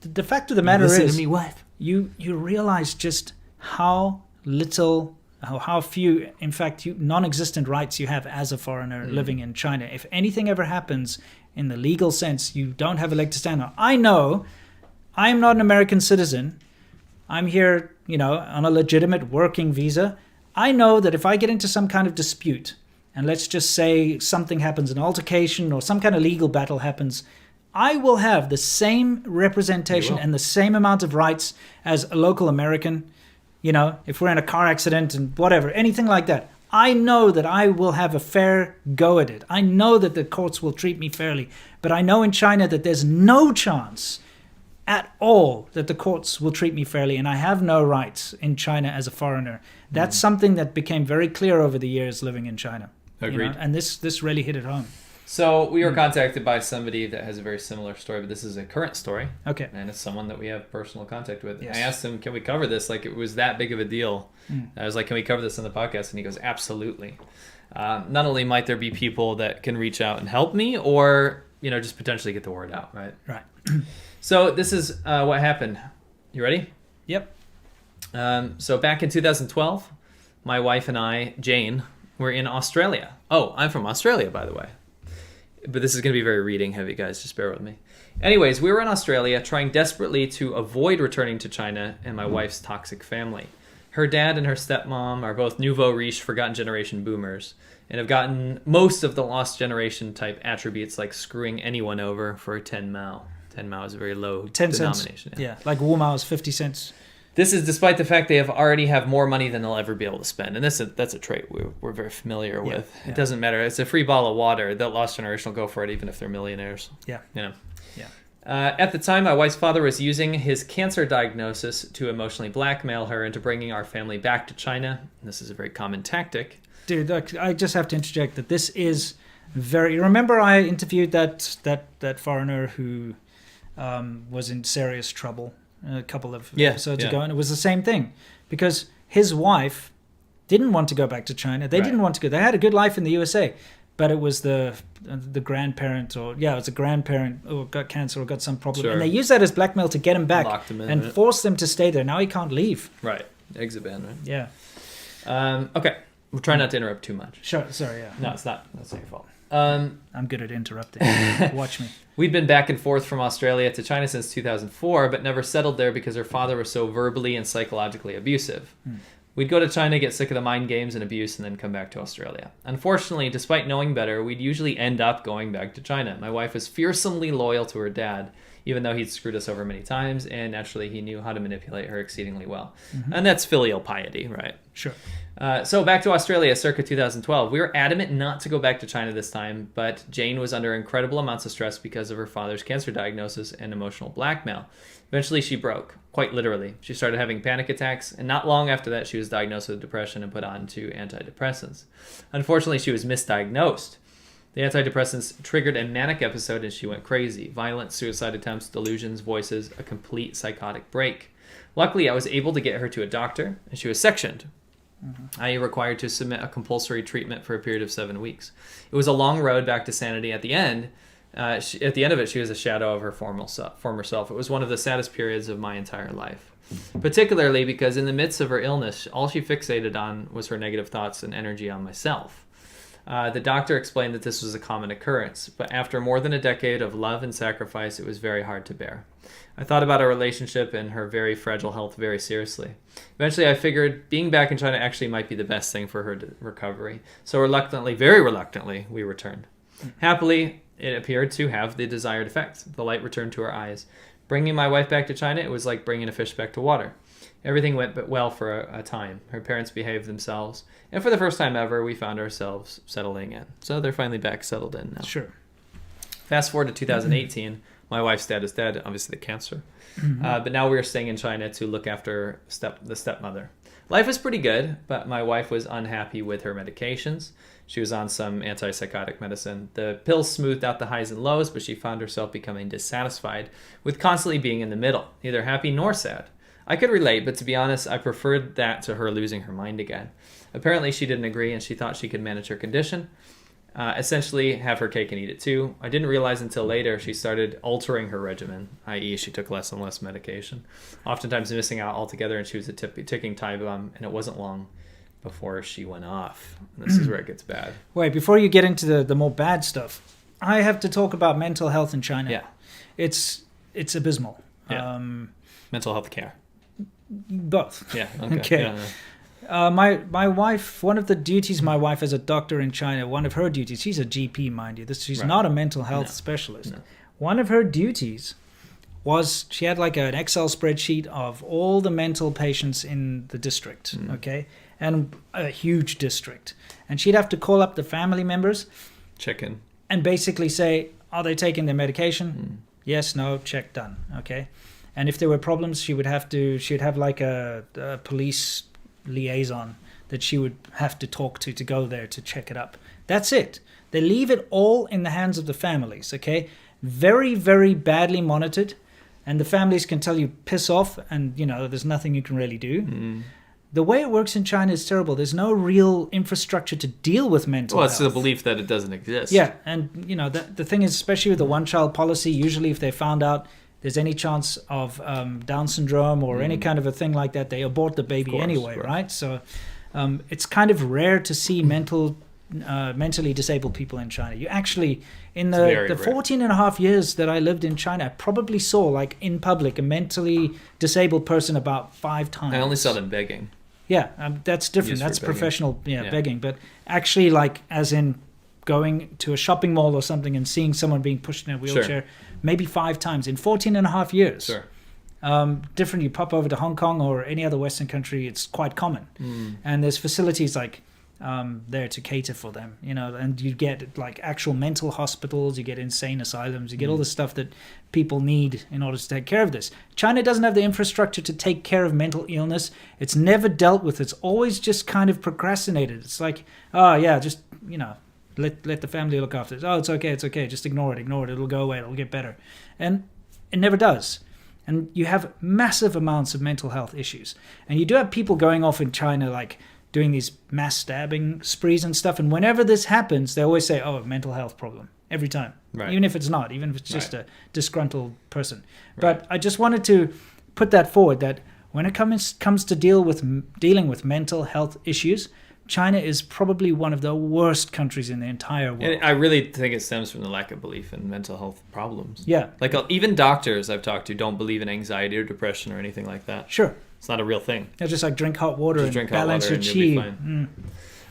The fact of the matter is, you realize just how little, how few, in fact, non-existent rights you have as a foreigner living in China. If anything ever happens in the legal sense, you don't have a leg to stand on. I know I am not an American citizen. I'm here, on a legitimate working visa. I know that if I get into some kind of dispute, and let's just say something happens, an altercation or some kind of legal battle happens, I will have the same representation and the same amount of rights as a local American. If we're in a car accident and whatever, anything like that. I know that I will have a fair go at it. I know that the courts will treat me fairly. But I know in China that there's no chance at all that the courts will treat me fairly, and I have no rights in China as a foreigner. That's something that became very clear over the years living in China. Agreed. And this really hit it home. So we were contacted by somebody that has a very similar story, but this is a current story. Okay. And it's someone that we have personal contact with. Yes. I asked him, can we cover this? Like, it was that big of a deal. I was like, can we cover this on the podcast? And he goes, absolutely. Not only might there be people that can reach out and help me, or, just potentially get the word out, right? Right. So this is what happened. You ready? Yep. So back in 2012, my wife and I, Jane, were in Australia. Oh, I'm from Australia, by the way. But this is going to be very reading heavy, guys. Just bear with me. Anyways, we were in Australia trying desperately to avoid returning to China and my wife's toxic family. Her dad and her stepmom are both nouveau riche, forgotten generation boomers and have gotten most of the lost generation type attributes like screwing anyone over for 10 mao. 10 mao is a very low 10 denomination. Cents. Yeah, like Wu Mao is 50 cents. This is despite the fact they already have more money than they'll ever be able to spend. And that's a trait we're very familiar with. It doesn't matter. It's a free bottle of water. That lost generation will go for it even if they're millionaires. Yeah. Yeah. At the time, my wife's father was using his cancer diagnosis to emotionally blackmail her into bringing our family back to China. And this is a very common tactic. Dude, I just have to interject that this is very... Remember I interviewed that foreigner who was in serious trouble a couple of episodes ago, and it was the same thing because his wife didn't want to go back to China. They didn't want to go. They had a good life in the USA, but it was the grandparent it was a grandparent who got cancer or got some problem, and they used that as blackmail to get him back and force them to stay there. Now he can't leave. Right, exit ban. Right. Yeah. Okay, we'll try not to interrupt too much. Sure. Sorry. Yeah. No, it's not. That's not your fault. I'm good at interrupting. Watch me. We'd been back and forth from Australia to China since 2004, but never settled there because her father was so verbally and psychologically abusive. We'd go to China, get sick of the mind games and abuse, and then come back to Australia. Unfortunately, despite knowing better, we'd usually end up going back to China. My wife was fearsomely loyal to her dad, even though he'd screwed us over many times, and naturally he knew how to manipulate her exceedingly well. And that's filial piety, right? Sure. So back to Australia circa 2012. We were adamant not to go back to China this time, but Jane was under incredible amounts of stress because of her father's cancer diagnosis and emotional blackmail. Eventually she broke, quite literally. She started having panic attacks, and not long after that she was diagnosed with depression and put on to antidepressants. Unfortunately, she was misdiagnosed. The antidepressants triggered a manic episode and she went crazy. Violent suicide attempts, delusions, voices, a complete psychotic break. Luckily, I was able to get her to a doctor, and she was sectioned. I required to submit a compulsory treatment for a period of 7 weeks. It was a long road back to sanity. At the end of it, she was a shadow of her former self. It was one of the saddest periods of my entire life, particularly because in the midst of her illness, all she fixated on was her negative thoughts and energy on myself. The doctor explained that this was a common occurrence, but after more than a decade of love and sacrifice, it was very hard to bear. I thought about our relationship and her very fragile health very seriously. Eventually, I figured being back in China actually might be the best thing for her recovery. So reluctantly, very reluctantly, we returned. Happily, it appeared to have the desired effect. The light returned to her eyes. Bringing my wife back to China, it was like bringing a fish back to water. Everything went well for a time. Her parents behaved themselves. And for the first time ever, we found ourselves settling in. So they're finally back settled in now. Sure. Fast forward to 2018. My wife's dad is dead, obviously the cancer. But now we're staying in China to look after the stepmother. Life was pretty good, but my wife was unhappy with her medications. She was on some antipsychotic medicine. The pills smoothed out the highs and lows, but she found herself becoming dissatisfied with constantly being in the middle, neither happy nor sad. I could relate, but to be honest, I preferred that to her losing her mind again. Apparently, she didn't agree, and she thought she could manage her condition. Essentially, have her cake and eat it too. I didn't realize until later she started altering her regimen, i.e. she took less and less medication, oftentimes missing out altogether, and she was a ticking time bomb, and it wasn't long before she went off. This is where it gets bad. Wait, before you get into the more bad stuff, I have to talk about mental health in China. Yeah. It's abysmal. Yeah. Mental health care. Both. Yeah, okay. Yeah. My wife, one of the duties my wife as a doctor in China, one of her duties, she's a GP, mind you. She's not a mental health specialist. No. One of her duties was she had like an Excel spreadsheet of all the mental patients in the district, okay? And a huge district. And she'd have to call up the family members. Check in. And basically say, are they taking their medication? Yes, no, check, done, okay? And if there were problems, she'd have like a police liaison that she would have to talk to go there to check it up. That's it. They leave it all in the hands of the families, okay? Very, very badly monitored, and the families can tell you piss off, and there's nothing you can really do. The way it works in China is terrible. There's no real infrastructure to deal with mental health. Well, it's the belief that it doesn't exist. Yeah, and the thing is, especially with the one-child policy, usually if they found out there's any chance of Down syndrome or any kind of a thing like that, they abort the baby anyway, right? So it's kind of rare to see mentally disabled people in China. You actually, in the 14 and a half years that I lived in China, I probably saw, like, in public, a mentally disabled person about 5 times. I only saw them begging. Yeah, that's different. That's professional begging. But actually, like, as in going to a shopping mall or something and seeing someone being pushed in a wheelchair, maybe 5 times in 14 and a half years. Sure. Different, you pop over to Hong Kong or any other Western country, it's quite common. And there's facilities like there to cater for them, and you get like actual mental hospitals, you get insane asylums, you get all the stuff that people need in order to take care of this. China doesn't have the infrastructure to take care of mental illness. It's never dealt with. It's always just kind of procrastinated. It's like, just, let the family look after it. Oh, it's okay. Just ignore it. It'll go away. It'll get better. And it never does. And you have massive amounts of mental health issues. And you do have people going off in China, like, doing these mass stabbing sprees and stuff. And whenever this happens, they always say, oh, mental health problem. Every time. Right. Even if it's not. Even if it's just a disgruntled person. Right. But I just wanted to put that forward, that when it comes to dealing with mental health issues, China is probably one of the worst countries in the entire world. And I really think it stems from the lack of belief in mental health problems. Yeah. Like, even doctors I've talked to don't believe in anxiety or depression or anything like that. Sure. It's not a real thing. Yeah, just like drink hot water and balance your chi.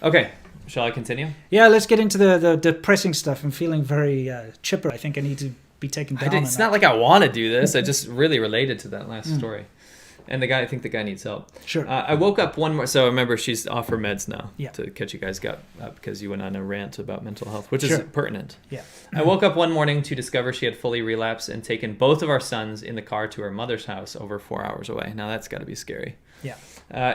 Okay. Shall I continue? Yeah, let's get into the depressing stuff. I'm feeling very chipper. I think I need to be taken down. It's not like I want to do this. I just really related to that last story. And I think the guy needs help. Sure. I woke up one more. So remember, she's off her meds now. Yeah. To catch you guys up because you went on a rant about mental health, which is pertinent. Yeah. I woke up one morning to discover she had fully relapsed and taken both of our sons in the car to her mother's house over 4 hours away. Now that's got to be scary. Yeah.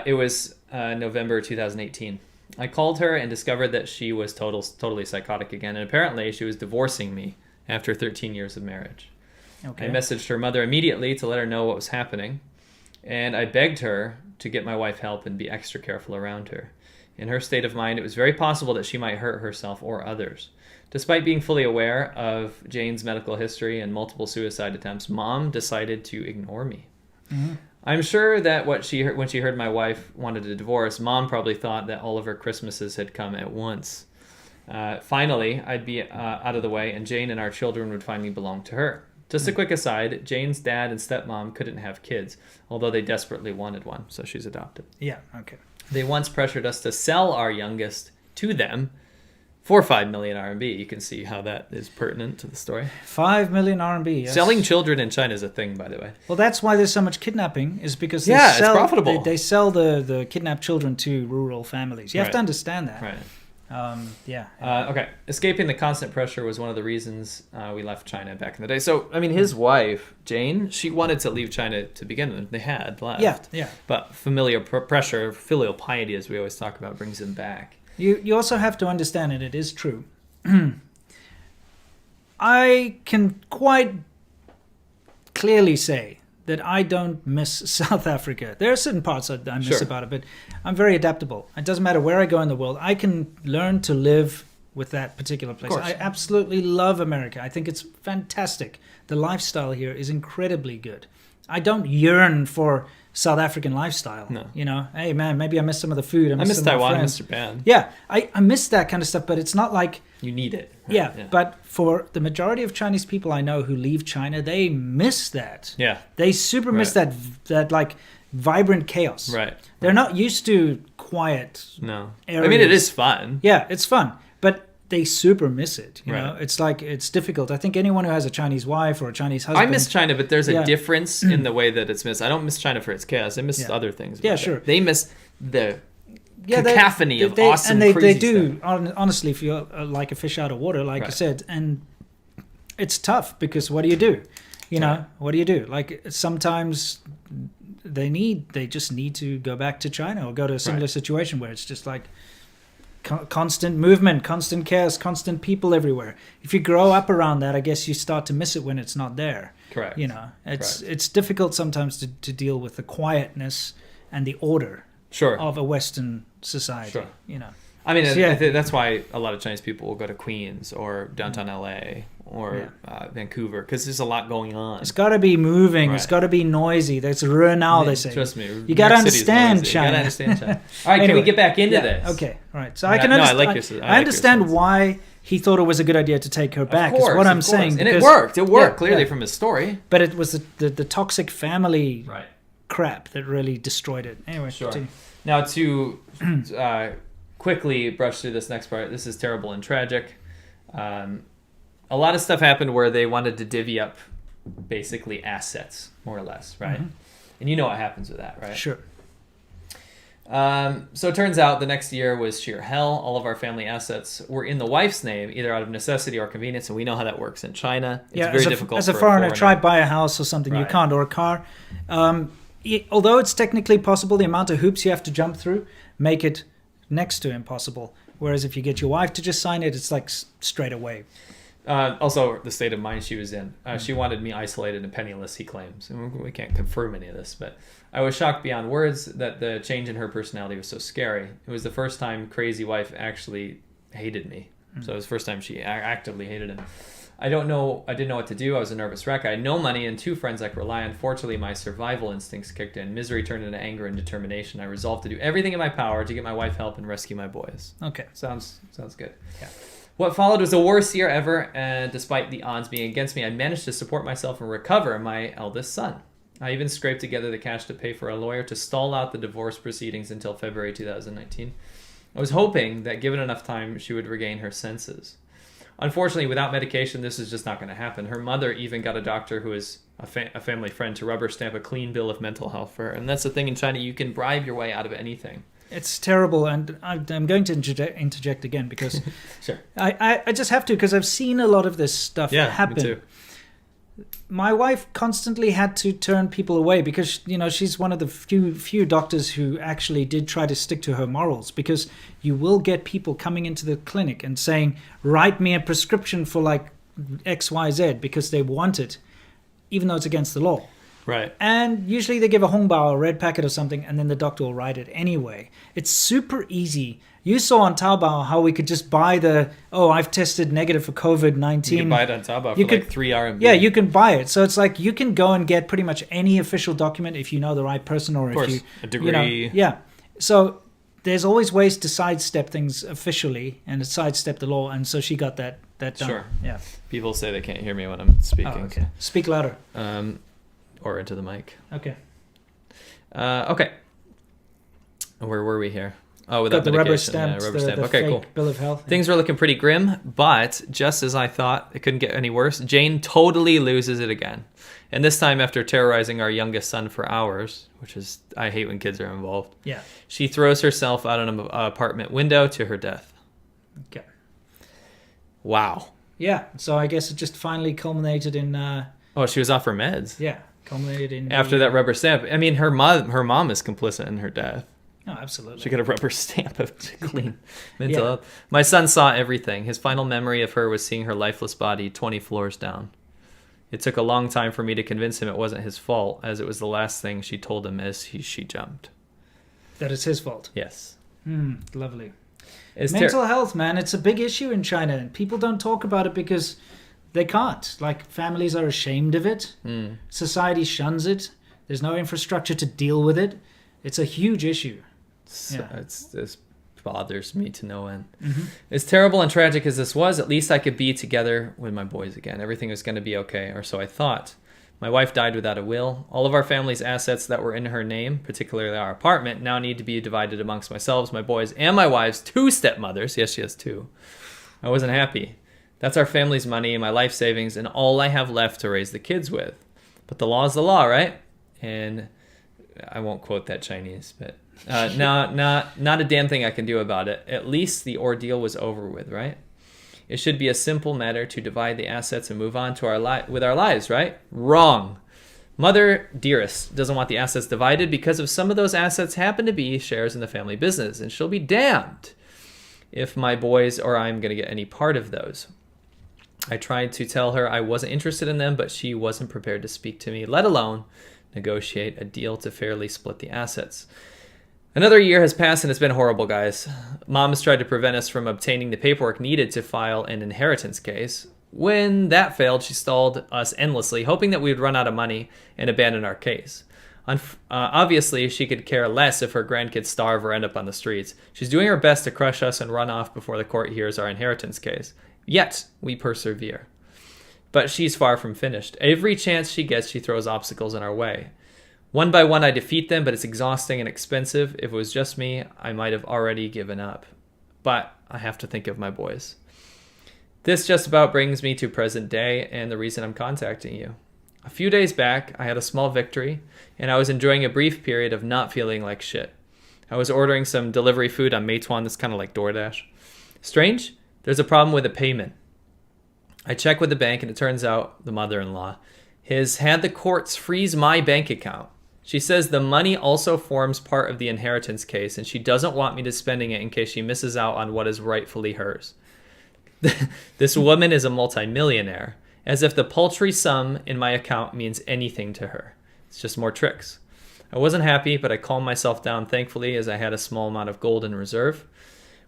It was November 2018. I called her and discovered that she was totally psychotic again, and apparently she was divorcing me after 13 years of marriage. Okay. I messaged her mother immediately to let her know what was happening. And I begged her to get my wife help and be extra careful around her. In her state of mind, it was very possible that she might hurt herself or others. Despite being fully aware of Jane's medical history and multiple suicide attempts, Mom decided to ignore me. Mm-hmm. I'm sure that when she heard my wife wanted a divorce, Mom probably thought that all of her Christmases had come at once. Finally, I'd be out of the way, and Jane and our children would finally belong to her. Just a quick aside, Jane's dad and stepmom couldn't have kids, although they desperately wanted one, so she's adopted. Yeah, okay. They once pressured us to sell our youngest to them for 5 million RMB. You can see how that is pertinent to the story. 5 million RMB, yes. Selling children in China is a thing, by the way. Well, that's why there's so much kidnapping, is because it's profitable. They sell the kidnapped children to rural families. You have to understand that. Right. Okay. Escaping the constant pressure was one of the reasons we left China back in the day. So, I mean, his wife, Jane, she wanted to leave China to begin with. They had left. Yeah. But familial pressure, filial piety, as we always talk about, brings him back. You also have to understand, and it is true, I can quite clearly say that I don't miss South Africa. There are certain parts that I miss about it, but I'm very adaptable. It doesn't matter where I go in the world. I can learn to live with that particular place. I absolutely love America. I think it's fantastic. The lifestyle here is incredibly good. I don't yearn for South African lifestyle. No. You know, hey man, maybe I miss some of the food. I miss Taiwan, I miss Japan. Yeah, I miss that kind of stuff, but it's not like... You need it. Right? Yeah, but for the majority of Chinese people I know who leave China, they miss that. Yeah. They super miss that like vibrant chaos. Right. They're not used to quiet areas. I mean, it is fun. Yeah, it's fun, but they super miss it. You know, it's like, it's difficult. I think anyone who has a Chinese wife or a Chinese husband... I miss China, but there's a difference in the way that it's missed. I don't miss China for its chaos. I miss other things. Yeah, sure. They miss the... cacophony of awesome, and crazy they do stuff. Honestly feel like a fish out of water, like I said, and it's tough because what do you do? You know, what do you do? Like sometimes they just need to go back to China or go to a similar situation where it's just like constant movement, constant chaos, constant people everywhere. If you grow up around that, I guess you start to miss it when it's not there. Correct. You know, it's difficult sometimes to deal with the quietness and the order. Of a Western society, you know. I mean, I think that's why a lot of Chinese people will go to Queens or downtown LA or Vancouver, because there's a lot going on. It's got to be moving. It's got to be noisy. That's now they say. Trust me. You got to understand China. You got to understand China. All right, can we get back into this? Okay, all right. So I can understand. I understand why he thought it was a good idea to take her back. Of course, is what I'm saying. And it worked. It worked clearly from his story. But it was the toxic family crap that really destroyed it. Anyway, continue. Now, to quickly brush through this next part, this is terrible and tragic. A lot of stuff happened where they wanted to divvy up basically assets, more or less, right? Mm-hmm. And you know what happens with that, right? Sure. So it turns out the next year was sheer hell. All of our family assets were in the wife's name, either out of necessity or convenience, and we know how that works in China. It's very difficult as a foreigner. Try buy a house or something, you can't, or a car. Although it's technically possible, the amount of hoops you have to jump through make it next to impossible. Whereas if you get your wife to just sign it, it's like straight away. Also, the state of mind she was in. She wanted me isolated and penniless, he claims. And we can't confirm any of this, but I was shocked beyond words that the change in her personality was so scary. It was the first time crazy wife actually hated me. So it was the first time she actively hated him. I didn't know what to do. I was a nervous wreck. I had no money and 2 friends I could rely on. Fortunately, my survival instincts kicked in. Misery turned into anger and determination. I resolved to do everything in my power to get my wife help and rescue my boys. Okay. Sounds good. Yeah. What followed was the worst year ever, and despite the odds being against me, I managed to support myself and recover my eldest son. I even scraped together the cash to pay for a lawyer to stall out the divorce proceedings until February 2019. I was hoping that given enough time, she would regain her senses. Unfortunately, without medication, this is just not going to happen. Her mother even got a doctor who is a family friend to rubber stamp a clean bill of mental health for her. And that's the thing in China. You can bribe your way out of anything. It's terrible. And I'm going to interject again because sure. I just have to, because I've seen a lot of this stuff happen. Me too. My wife constantly had to turn people away because, you know, she's one of the few doctors who actually did try to stick to her morals, because you will get people coming into the clinic and saying, write me a prescription for like XYZ because they want it, even though it's against the law. Right. And usually they give a hongbao, a red packet or something, and then the doctor will write it anyway. It's super easy. You saw on Taobao how we could just buy I've tested negative for COVID-19. You can buy it on Taobao for like 3 RMB. Yeah, you can buy it. So it's like you can go and get pretty much any official document if you know the right person or if you... a degree. Yeah. So there's always ways to sidestep things officially and sidestep the law. And so she got that done. Sure. Yeah. People say they can't hear me when I'm speaking. Oh, okay. Speak louder. Or into the mic. Okay. Okay. Where were we here? Oh, without the medication. Rubber stamp. Yeah, rubber stamp. Okay, fake cool. Bill of health. Things were looking pretty grim, but just as I thought, it couldn't get any worse. Jane totally loses it again. And this time after terrorizing our youngest son for hours, which is, I hate when kids are involved. Yeah. She throws herself out an apartment window to her death. Okay. Wow. Yeah. So I guess it just finally culminated in. She was off her meds. Yeah, culminated in. After that rubber stamp. I mean, her mom is complicit in her death. Oh, absolutely. She got a rubber stamp of clean mental health. My son saw everything. His final memory of her was seeing her lifeless body 20 floors down. It took a long time for me to convince him it wasn't his fault, as it was the last thing she told him as she jumped. That it's his fault? Yes. Lovely. Mental health, man, it's a big issue in China, and people don't talk about it because they can't. Like, families are ashamed of it. Society shuns it. There's no infrastructure to deal with it. It's a huge issue. This bothers me to no end. As terrible and tragic as this was, at least I could be together with my boys again. Everything was going to be okay, or so I thought. My wife died without a will. All of our family's assets that were in her name, particularly our apartment, now need to be divided amongst myself, my boys, and my wife's 2 stepmothers. Yes, she has 2. I wasn't happy. That's our family's money, my life savings, and all I have left to raise the kids with. But the law is the law, right? And I won't quote that Chinese, but not a damn thing I can do about it. At least the ordeal was over with, right? It should be a simple matter to divide the assets and move on to with our lives, right? Wrong. Mother dearest doesn't want the assets divided because of some of those assets happen to be shares in the family business, and she'll be damned if my boys or I'm going to get any part of those. I tried to tell her I wasn't interested in them, but she wasn't prepared to speak to me, let alone negotiate a deal to fairly split the assets. Another year has passed and it's been horrible, guys. Mom has tried to prevent us from obtaining the paperwork needed to file an inheritance case. When that failed, she stalled us endlessly, hoping that we would run out of money and abandon our case. Obviously, she could care less if her grandkids starve or end up on the streets. She's doing her best to crush us and run off before the court hears our inheritance case. Yet, we persevere. But she's far from finished. Every chance she gets, she throws obstacles in our way. One by one, I defeat them, but it's exhausting and expensive. If it was just me, I might have already given up. But I have to think of my boys. This just about brings me to present day and the reason I'm contacting you. A few days back, I had a small victory, and I was enjoying a brief period of not feeling like shit. I was ordering some delivery food on Meituan, that's kind of like DoorDash. Strange? There's a problem with a payment. I check with the bank, and it turns out the mother-in-law has had the courts freeze my bank account. She says the money also forms part of the inheritance case, and she doesn't want me to spending it in case she misses out on what is rightfully hers. This woman is a multimillionaire, as if the paltry sum in my account means anything to her. It's just more tricks. I wasn't happy, but I calmed myself down thankfully as I had a small amount of gold in reserve.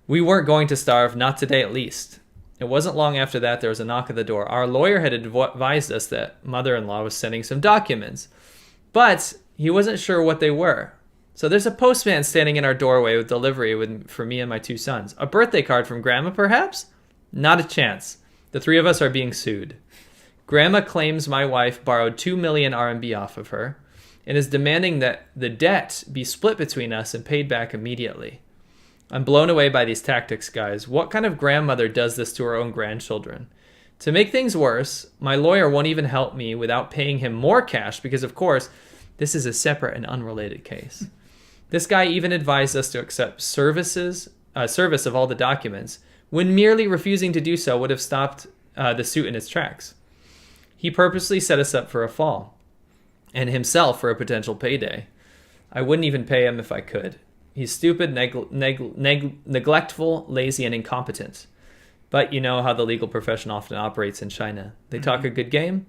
We weren't going to starve, not today at least. It wasn't long after that there was a knock at the door. Our lawyer had advised us that mother-in-law was sending some documents, but he wasn't sure what they were. So there's a postman standing in our doorway with delivery for me and my 2 sons. A birthday card from Grandma, perhaps? Not a chance. The 3 of us are being sued. Grandma claims my wife borrowed 2 million RMB off of her and is demanding that the debt be split between us and paid back immediately. I'm blown away by these tactics, guys. What kind of grandmother does this to her own grandchildren? To make things worse, my lawyer won't even help me without paying him more cash because, of course, this is a separate and unrelated case. This guy even advised us to accept service of all the documents, when merely refusing to do so would have stopped the suit in its tracks. He purposely set us up for a fall, and himself for a potential payday. I wouldn't even pay him if I could. He's stupid, neglectful, lazy, and incompetent. But you know how the legal profession often operates in China. They talk a good game,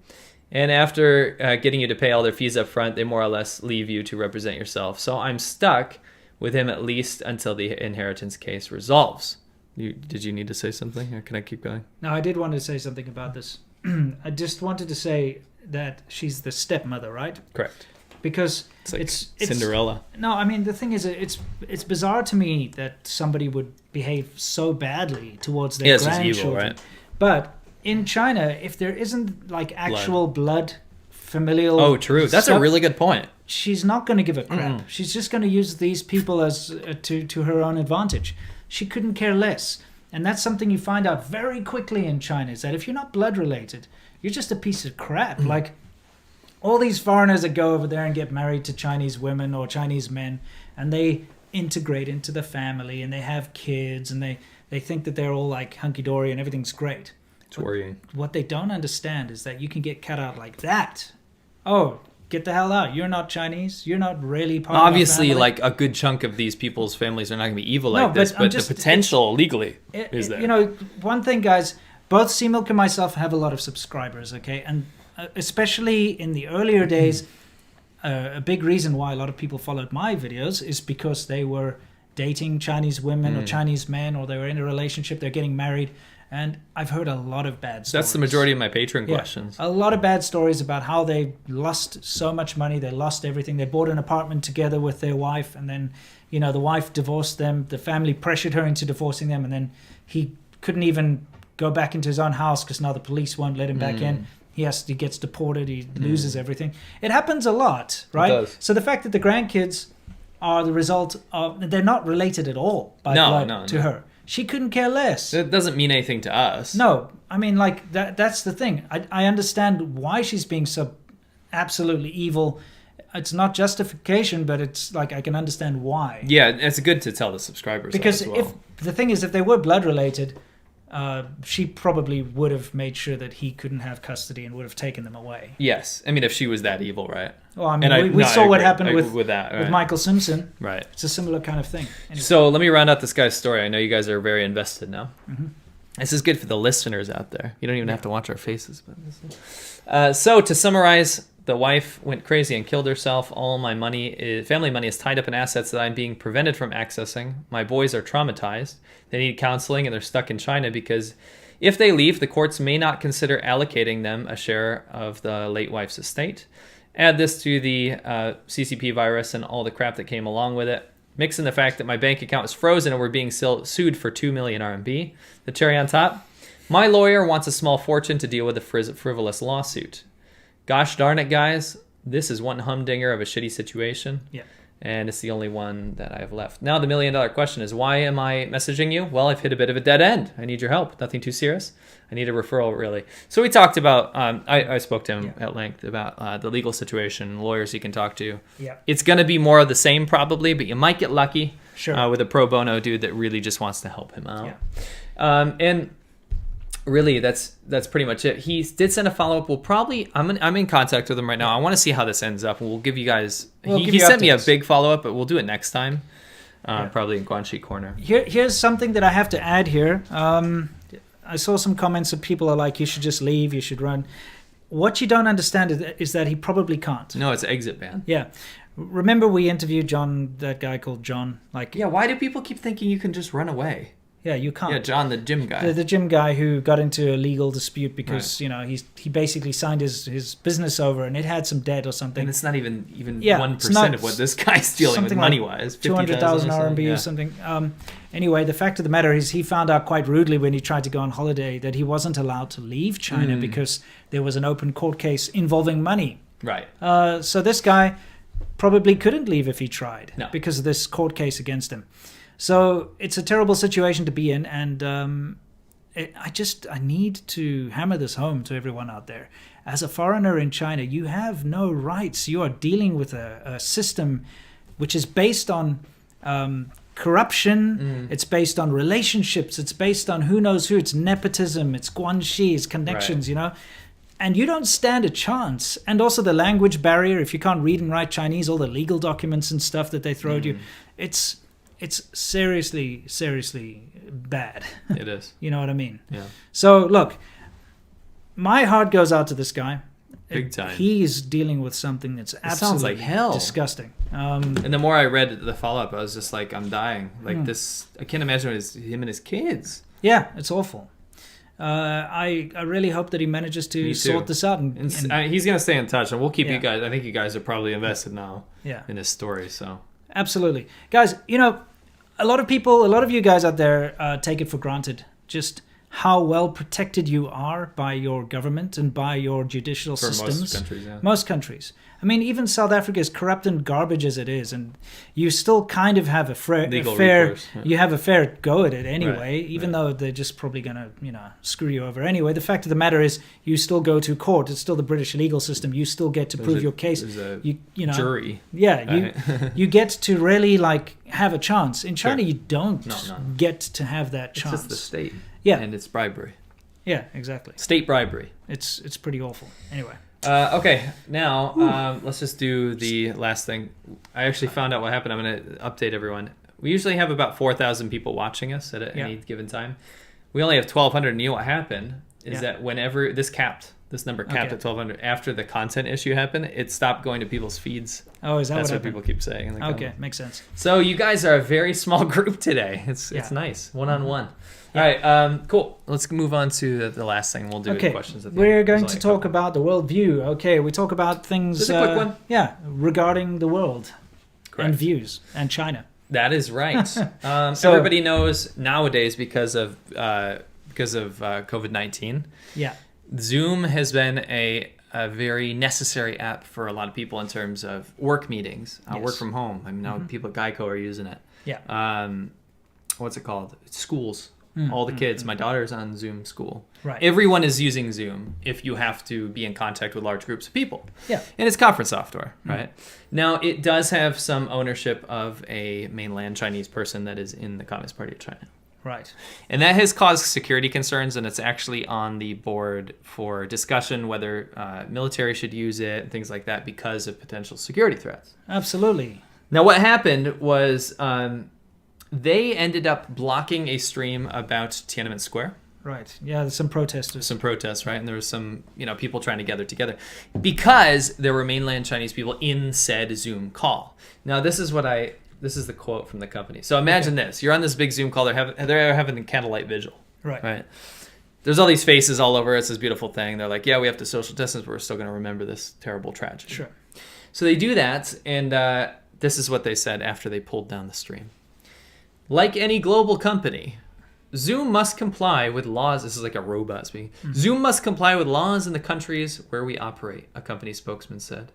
and after getting you to pay all their fees up front, they more or less leave you to represent yourself. So I'm stuck with him at least until the inheritance case resolves. Did you need to say something, or can I keep going? No, I did want to say something about this. I just wanted to say that she's the stepmother, right? Correct. Because it's Cinderella. No, I mean, the thing is, it's bizarre to me that somebody would behave so badly towards their grandchildren. It's evil, right? But in China, if there isn't like actual blood familial... Oh, true. That's stuff, a really good point. She's not going to give a crap. She's just going to use these people as to her own advantage. She couldn't care less. And that's something you find out very quickly in China, is that if you're not blood related, you're just a piece of crap. Like... all these foreigners that go over there and get married to Chinese women or Chinese men, and they integrate into the family, and they have kids, and They think that they're all like hunky-dory and everything's great. It's worrying. What they don't understand is that you can get cut out like that. Oh, get the hell out. You're not Chinese. You're not really part Obviously, of our family. like a good chunk of these people's families are not going to be evil like this, but the potential legally is there. You know, one thing, guys, both C-Milk and myself have a lot of subscribers, okay? And especially in the earlier days, a big reason why a lot of people followed my videos is because they were dating Chinese women or Chinese men, or they were in a relationship, they're getting married. And I've heard a lot of bad stories. That's the majority of my patron questions. A lot of bad stories about how they lost so much money, they lost everything. They bought an apartment together with their wife, and then, you know, the wife divorced them. The family pressured her into divorcing them, and then he couldn't even go back into his own house because now the police won't let him back in. He gets deported. He loses everything. It happens a lot, right? It does. So the fact that the grandkids are the result of, they're not related at all by blood to her. She couldn't care less. It doesn't mean anything to us. No, I mean, like that's the thing. I understand why she's being so absolutely evil. It's not justification, but it's like I can understand why. Yeah, it's good to tell the subscribers because that as well. If the thing is, if they were blood related, she probably would have made sure that he couldn't have custody and would have taken them away. Yes, I mean if she was that evil, right? Well, I mean, we saw what happened with that, right? with Michael Simpson. Right. It's a similar kind of thing. Anyway. So let me round out this guy's story. I know you guys are very invested now. This is good for the listeners out there. You don't even have to watch our faces. But so to summarize, the wife went crazy and killed herself. All my family money is tied up in assets that I'm being prevented from accessing. My boys are traumatized. They need counseling, and they're stuck in China because if they leave, the courts may not consider allocating them a share of the late wife's estate. Add this to the CCP virus and all the crap that came along with it. Mix in the fact that my bank account is frozen and we're being sued for 2 million RMB. The cherry on top, my lawyer wants a small fortune to deal with a frivolous lawsuit. Gosh darn it, guys. This is one humdinger of a shitty situation. Yeah. And it's the only one that I have left. Now, the $1 million question is, why am I messaging you? Well, I've hit a bit of a dead end. I need your help. Nothing too serious. I need a referral, really. So we talked about, I spoke to him at length about the legal situation, lawyers he can talk to. Yeah. It's going to be more of the same probably, but you might get lucky with a pro bono dude that really just wants to help him out. Yeah. And really, that's pretty much it. He did send a follow-up. We'll probably, I'm in contact with him right now. I want to see how this ends up. We'll give you guys, he sent me a big follow-up, but we'll do it next time. Probably in Guanxi Corner. Here's something that I have to add here. I saw some comments of people are like, you should just leave, you should run. What you don't understand is that he probably can't. No, it's exit ban. Yeah. Remember we interviewed John, that guy called John. Yeah, why do people keep thinking you can just run away? Yeah, you can't. Yeah, John, the gym guy. The gym guy who got into a legal dispute because, you know, he basically signed his business over and it had some debt or something. And it's not even 1% of what this guy's dealing with money-wise. 200,000 RMB or something. Anyway, the fact of the matter is he found out quite rudely when he tried to go on holiday that he wasn't allowed to leave China because there was an open court case involving money. Right. So this guy probably couldn't leave if he tried because of this court case against him. So it's a terrible situation to be in, and I need to hammer this home to everyone out there. As a foreigner in China, you have no rights. You are dealing with a system which is based on corruption. It's based on relationships. It's based on who knows who. It's nepotism. It's guanxi. It's connections, you know. And you don't stand a chance. And also the language barrier. If you can't read and write Chinese, all the legal documents and stuff that they throw at you, it's seriously, seriously bad. It is. You know what I mean? Yeah. So, look, my heart goes out to this guy. Big time. He's dealing with something that's absolutely sounds like hell. Disgusting. And the more I read the follow-up, I was just like, I'm dying. Like this, I can't imagine him and his kids. Yeah, it's awful. I really hope that he manages to sort this out. And he's going to stay in touch, and we'll keep you guys. I think you guys are probably invested now in this story. So absolutely. Guys, you know, a lot of you guys out there take it for granted. Just how well protected you are by your government and by your judicial systems. Most countries, yeah. Most countries. I mean, even South Africa, as corrupt and garbage as it is, and you still kind of have a fair you have a fair go at it anyway, even though they're just probably going to, screw you over anyway. The fact of the matter is, you still go to court. It's still the British legal system. You still get to prove your case. There's a jury. Yeah, you get to really have a chance. In China, you don't get to have that chance. It's just the state. Yeah, and it's bribery. Yeah, exactly. State bribery. It's pretty awful. Anyway. Okay, now let's just do the last thing. I actually found out what happened. I'm going to update everyone. We usually have about 4,000 people watching us at any given time. We only have 1,200, and you know what happened is that whenever this number capped at 1,200, after the content issue happened, it stopped going to people's feeds. Oh, is that That's what people keep saying in the comments. Okay, makes sense. So you guys are a very small group today. It's nice, one-on-one. All right, cool. Let's move on to the last thing. We'll do questions at the end. We're going to talk about the world view. Okay, we talk about things... Just a quick one. Yeah, regarding the world. Correct. And views and China. That is right. So everybody knows nowadays because of COVID-19. Yeah. Zoom has been a very necessary app for a lot of people in terms of work meetings, work from home. I mean, now people at Geico are using it. Yeah. What's it called? Schools. All the kids. My daughter's on Zoom school. Right. Everyone is using Zoom if you have to be in contact with large groups of people. Yeah. And it's conference software, right? Now, it does have some ownership of a mainland Chinese person that is in the Communist Party of China. Right. And that has caused security concerns, and it's actually on the board for discussion whether military should use it and things like that because of potential security threats. Absolutely. Now, what happened was they ended up blocking a stream about Tiananmen Square. Right. Yeah, there's some protesters. Some protests, right? And there was some, people trying to gather together because there were mainland Chinese people in said Zoom call. Now, this is the quote from the company. So imagine this. You're on this big Zoom call. They're having a candlelight vigil. Right. There's all these faces all over. It's this beautiful thing. They're like, yeah, we have to social distance, but we're still going to remember this terrible tragedy. Sure. So they do that, and this is what they said after they pulled down the stream. Like any global company, Zoom must comply with laws. This is like a robot speaking. Zoom must comply with laws in the countries where we operate, a company spokesman said.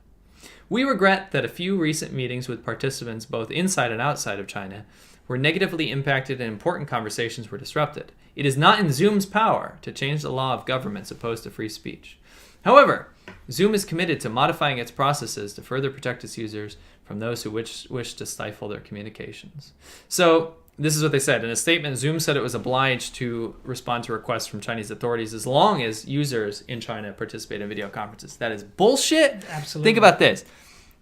We regret that a few recent meetings with participants both inside and outside of China were negatively impacted and important conversations were disrupted. It is not in Zoom's power to change the law of governments opposed to free speech. However, Zoom is committed to modifying its processes to further protect its users from those who wish to stifle their communications. So this is what they said. In a statement, Zoom said it was obliged to respond to requests from Chinese authorities as long as users in China participate in video conferences. That is bullshit. Absolutely. Think about this.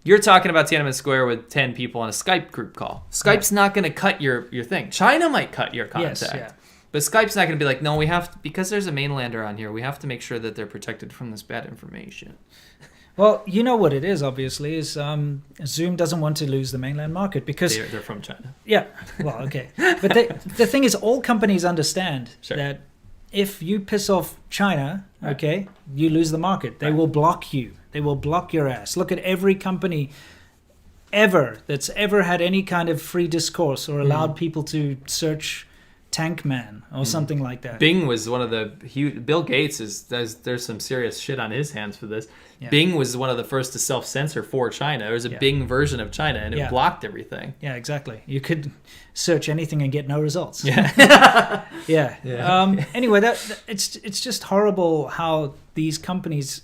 You're talking about Tiananmen Square with 10 people on a Skype group call. Skype's not going to cut your thing. China might cut your contact. Yes, yeah. But Skype's not going to be like, no, we have to, because there's a mainlander on here, we have to make sure that they're protected from this bad information. Well, you know what it is, obviously, is Zoom doesn't want to lose the mainland market because... They're from China. Yeah, well, okay. But the thing is, all companies understand that if you piss off China, okay, you lose the market. They will block you. They will block your ass. Look at every company ever that's ever had any kind of free discourse or allowed people to search Tank Man or something like that. Bing was one of the Bill Gates there's some serious shit on his hands for this. Yeah. Bing was one of the first to self-censor for China. There was a Bing version of China, and it blocked everything. Yeah, exactly. You could search anything and get no results. Yeah. Yeah. Anyway, it's just horrible how these companies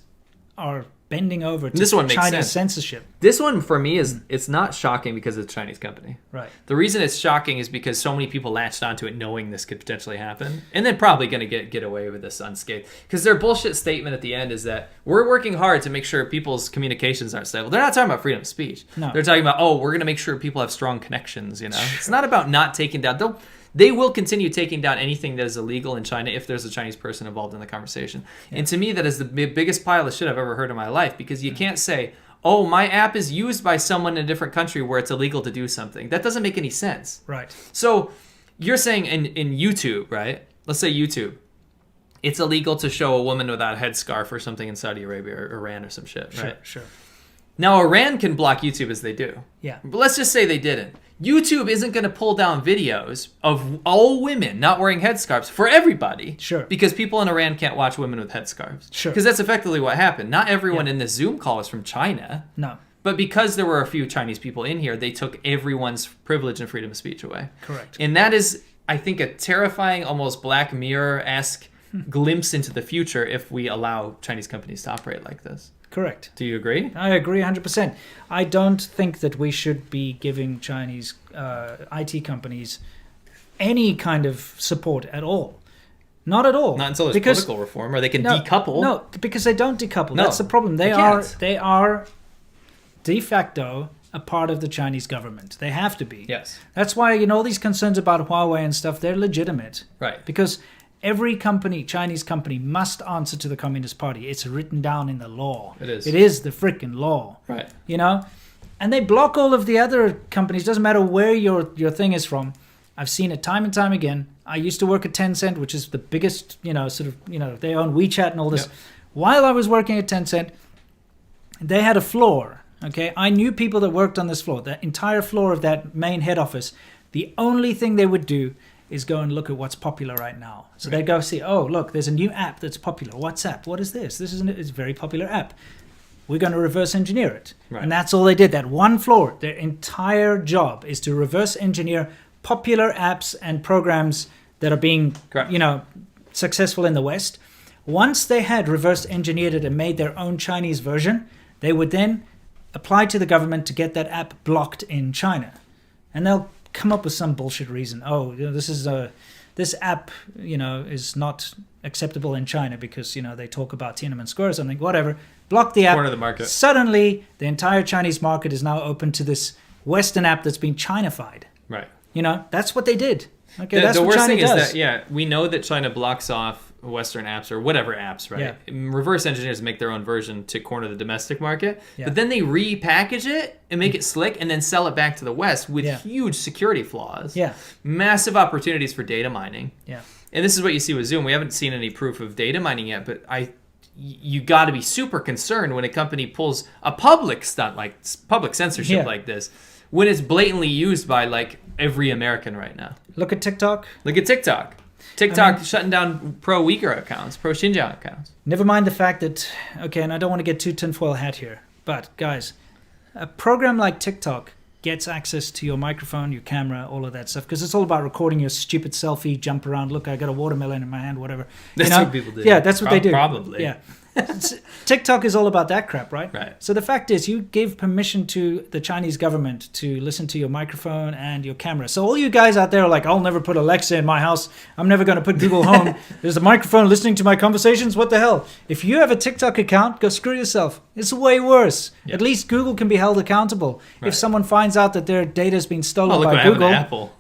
are bending over to China's censorship. This one, for me, it's not shocking because it's a Chinese company. Right. The reason it's shocking is because so many people latched onto it knowing this could potentially happen. And they're probably going to get away with this unscathed. Because their bullshit statement at the end is that we're working hard to make sure people's communications aren't stable. They're not talking about freedom of speech. No. They're talking about, we're going to make sure people have strong connections, It's not about not taking down... They will continue taking down anything that is illegal in China if there's a Chinese person involved in the conversation. Yeah. And to me, that is the biggest pile of shit I've ever heard in my life, because you can't say, my app is used by someone in a different country where it's illegal to do something. That doesn't make any sense. Right. So you're saying in YouTube, right? Let's say YouTube. It's illegal to show a woman without a headscarf or something in Saudi Arabia or Iran or some shit, right? Sure. Now, Iran can block YouTube as they do. Yeah. But let's just say they didn't. YouTube isn't going to pull down videos of all women not wearing headscarves for everybody. Sure. Because people in Iran can't watch women with headscarves. Sure. Because that's effectively what happened. Not everyone in this Zoom call is from China. No. But because there were a few Chinese people in here, they took everyone's privilege and freedom of speech away. Correct. And that is, I think, a terrifying, almost Black Mirror-esque glimpse into the future if we allow Chinese companies to operate like this. Correct. Do you agree? I agree 100%. I don't think that we should be giving Chinese IT companies any kind of support at all. Not at all. Not until there's political reform, or they can decouple. No, because they don't decouple. No, that's the problem. They can't. are de facto a part of the Chinese government. They have to be. Yes. That's why, all these concerns about Huawei and stuff, they're legitimate. Right. Because every company, Chinese company, must answer to the Communist Party. It's written down in the law. It is. It is the freaking law. Right. And they block all of the other companies. Doesn't matter where your thing is from. I've seen it time and time again. I used to work at Tencent, which is the biggest, they own WeChat and all this. Yep. While I was working at Tencent, they had a floor. Okay, I knew people that worked on this floor, the entire floor of that main head office. The only thing they would do is go and look at what's popular right now. So they'd go see, oh, look, there's a new app that's popular. WhatsApp. What is this? This is it's a very popular app. We're going to reverse engineer it. Right. And that's all they did. That one floor, their entire job is to reverse engineer popular apps and programs that are being, successful in the West. Once they had reverse engineered it and made their own Chinese version, they would then apply to the government to get that app blocked in China. And they'll come up with some bullshit reason. Oh, this app, is not acceptable in China because, they talk about Tiananmen Square or something, whatever. Block the app. Corner the market. Suddenly, the entire Chinese market is now open to this Western app that's been China-fied. Right. That's what they did. Okay, that's what China does. The worst thing is that, we know that China blocks off Western apps or whatever apps, right? Yeah. Reverse engineers make their own version to corner the domestic market, but then they repackage it and make it slick and then sell it back to the West with huge security flaws. Yeah. Massive opportunities for data mining. Yeah. And this is what you see with Zoom. We haven't seen any proof of data mining yet, but you got to be super concerned when a company pulls a public stunt, like public censorship like this, when it's blatantly used by every American right now. Look at TikTok. TikTok shutting down pro-Uyghur accounts, pro-Xinjiang accounts. Never mind the fact that, and I don't want to get too tinfoil hat here, but guys, a program like TikTok gets access to your microphone, your camera, all of that stuff, because it's all about recording your stupid selfie, jump around, look, I got a watermelon in my hand, whatever. That's what people do. Yeah, that's what they do. Probably. Yeah. TikTok is all about that crap, right? Right. So the fact is, you give permission to the Chinese government to listen to your microphone and your camera. So all you guys out there are like, I'll never put Alexa in my house. I'm never going to put Google Home. There's a microphone listening to my conversations. What the hell? If you have a TikTok account, go screw yourself. It's way worse. Yep. At least Google can be held accountable. Right. If someone finds out that their data has been stolen by Google, Apple.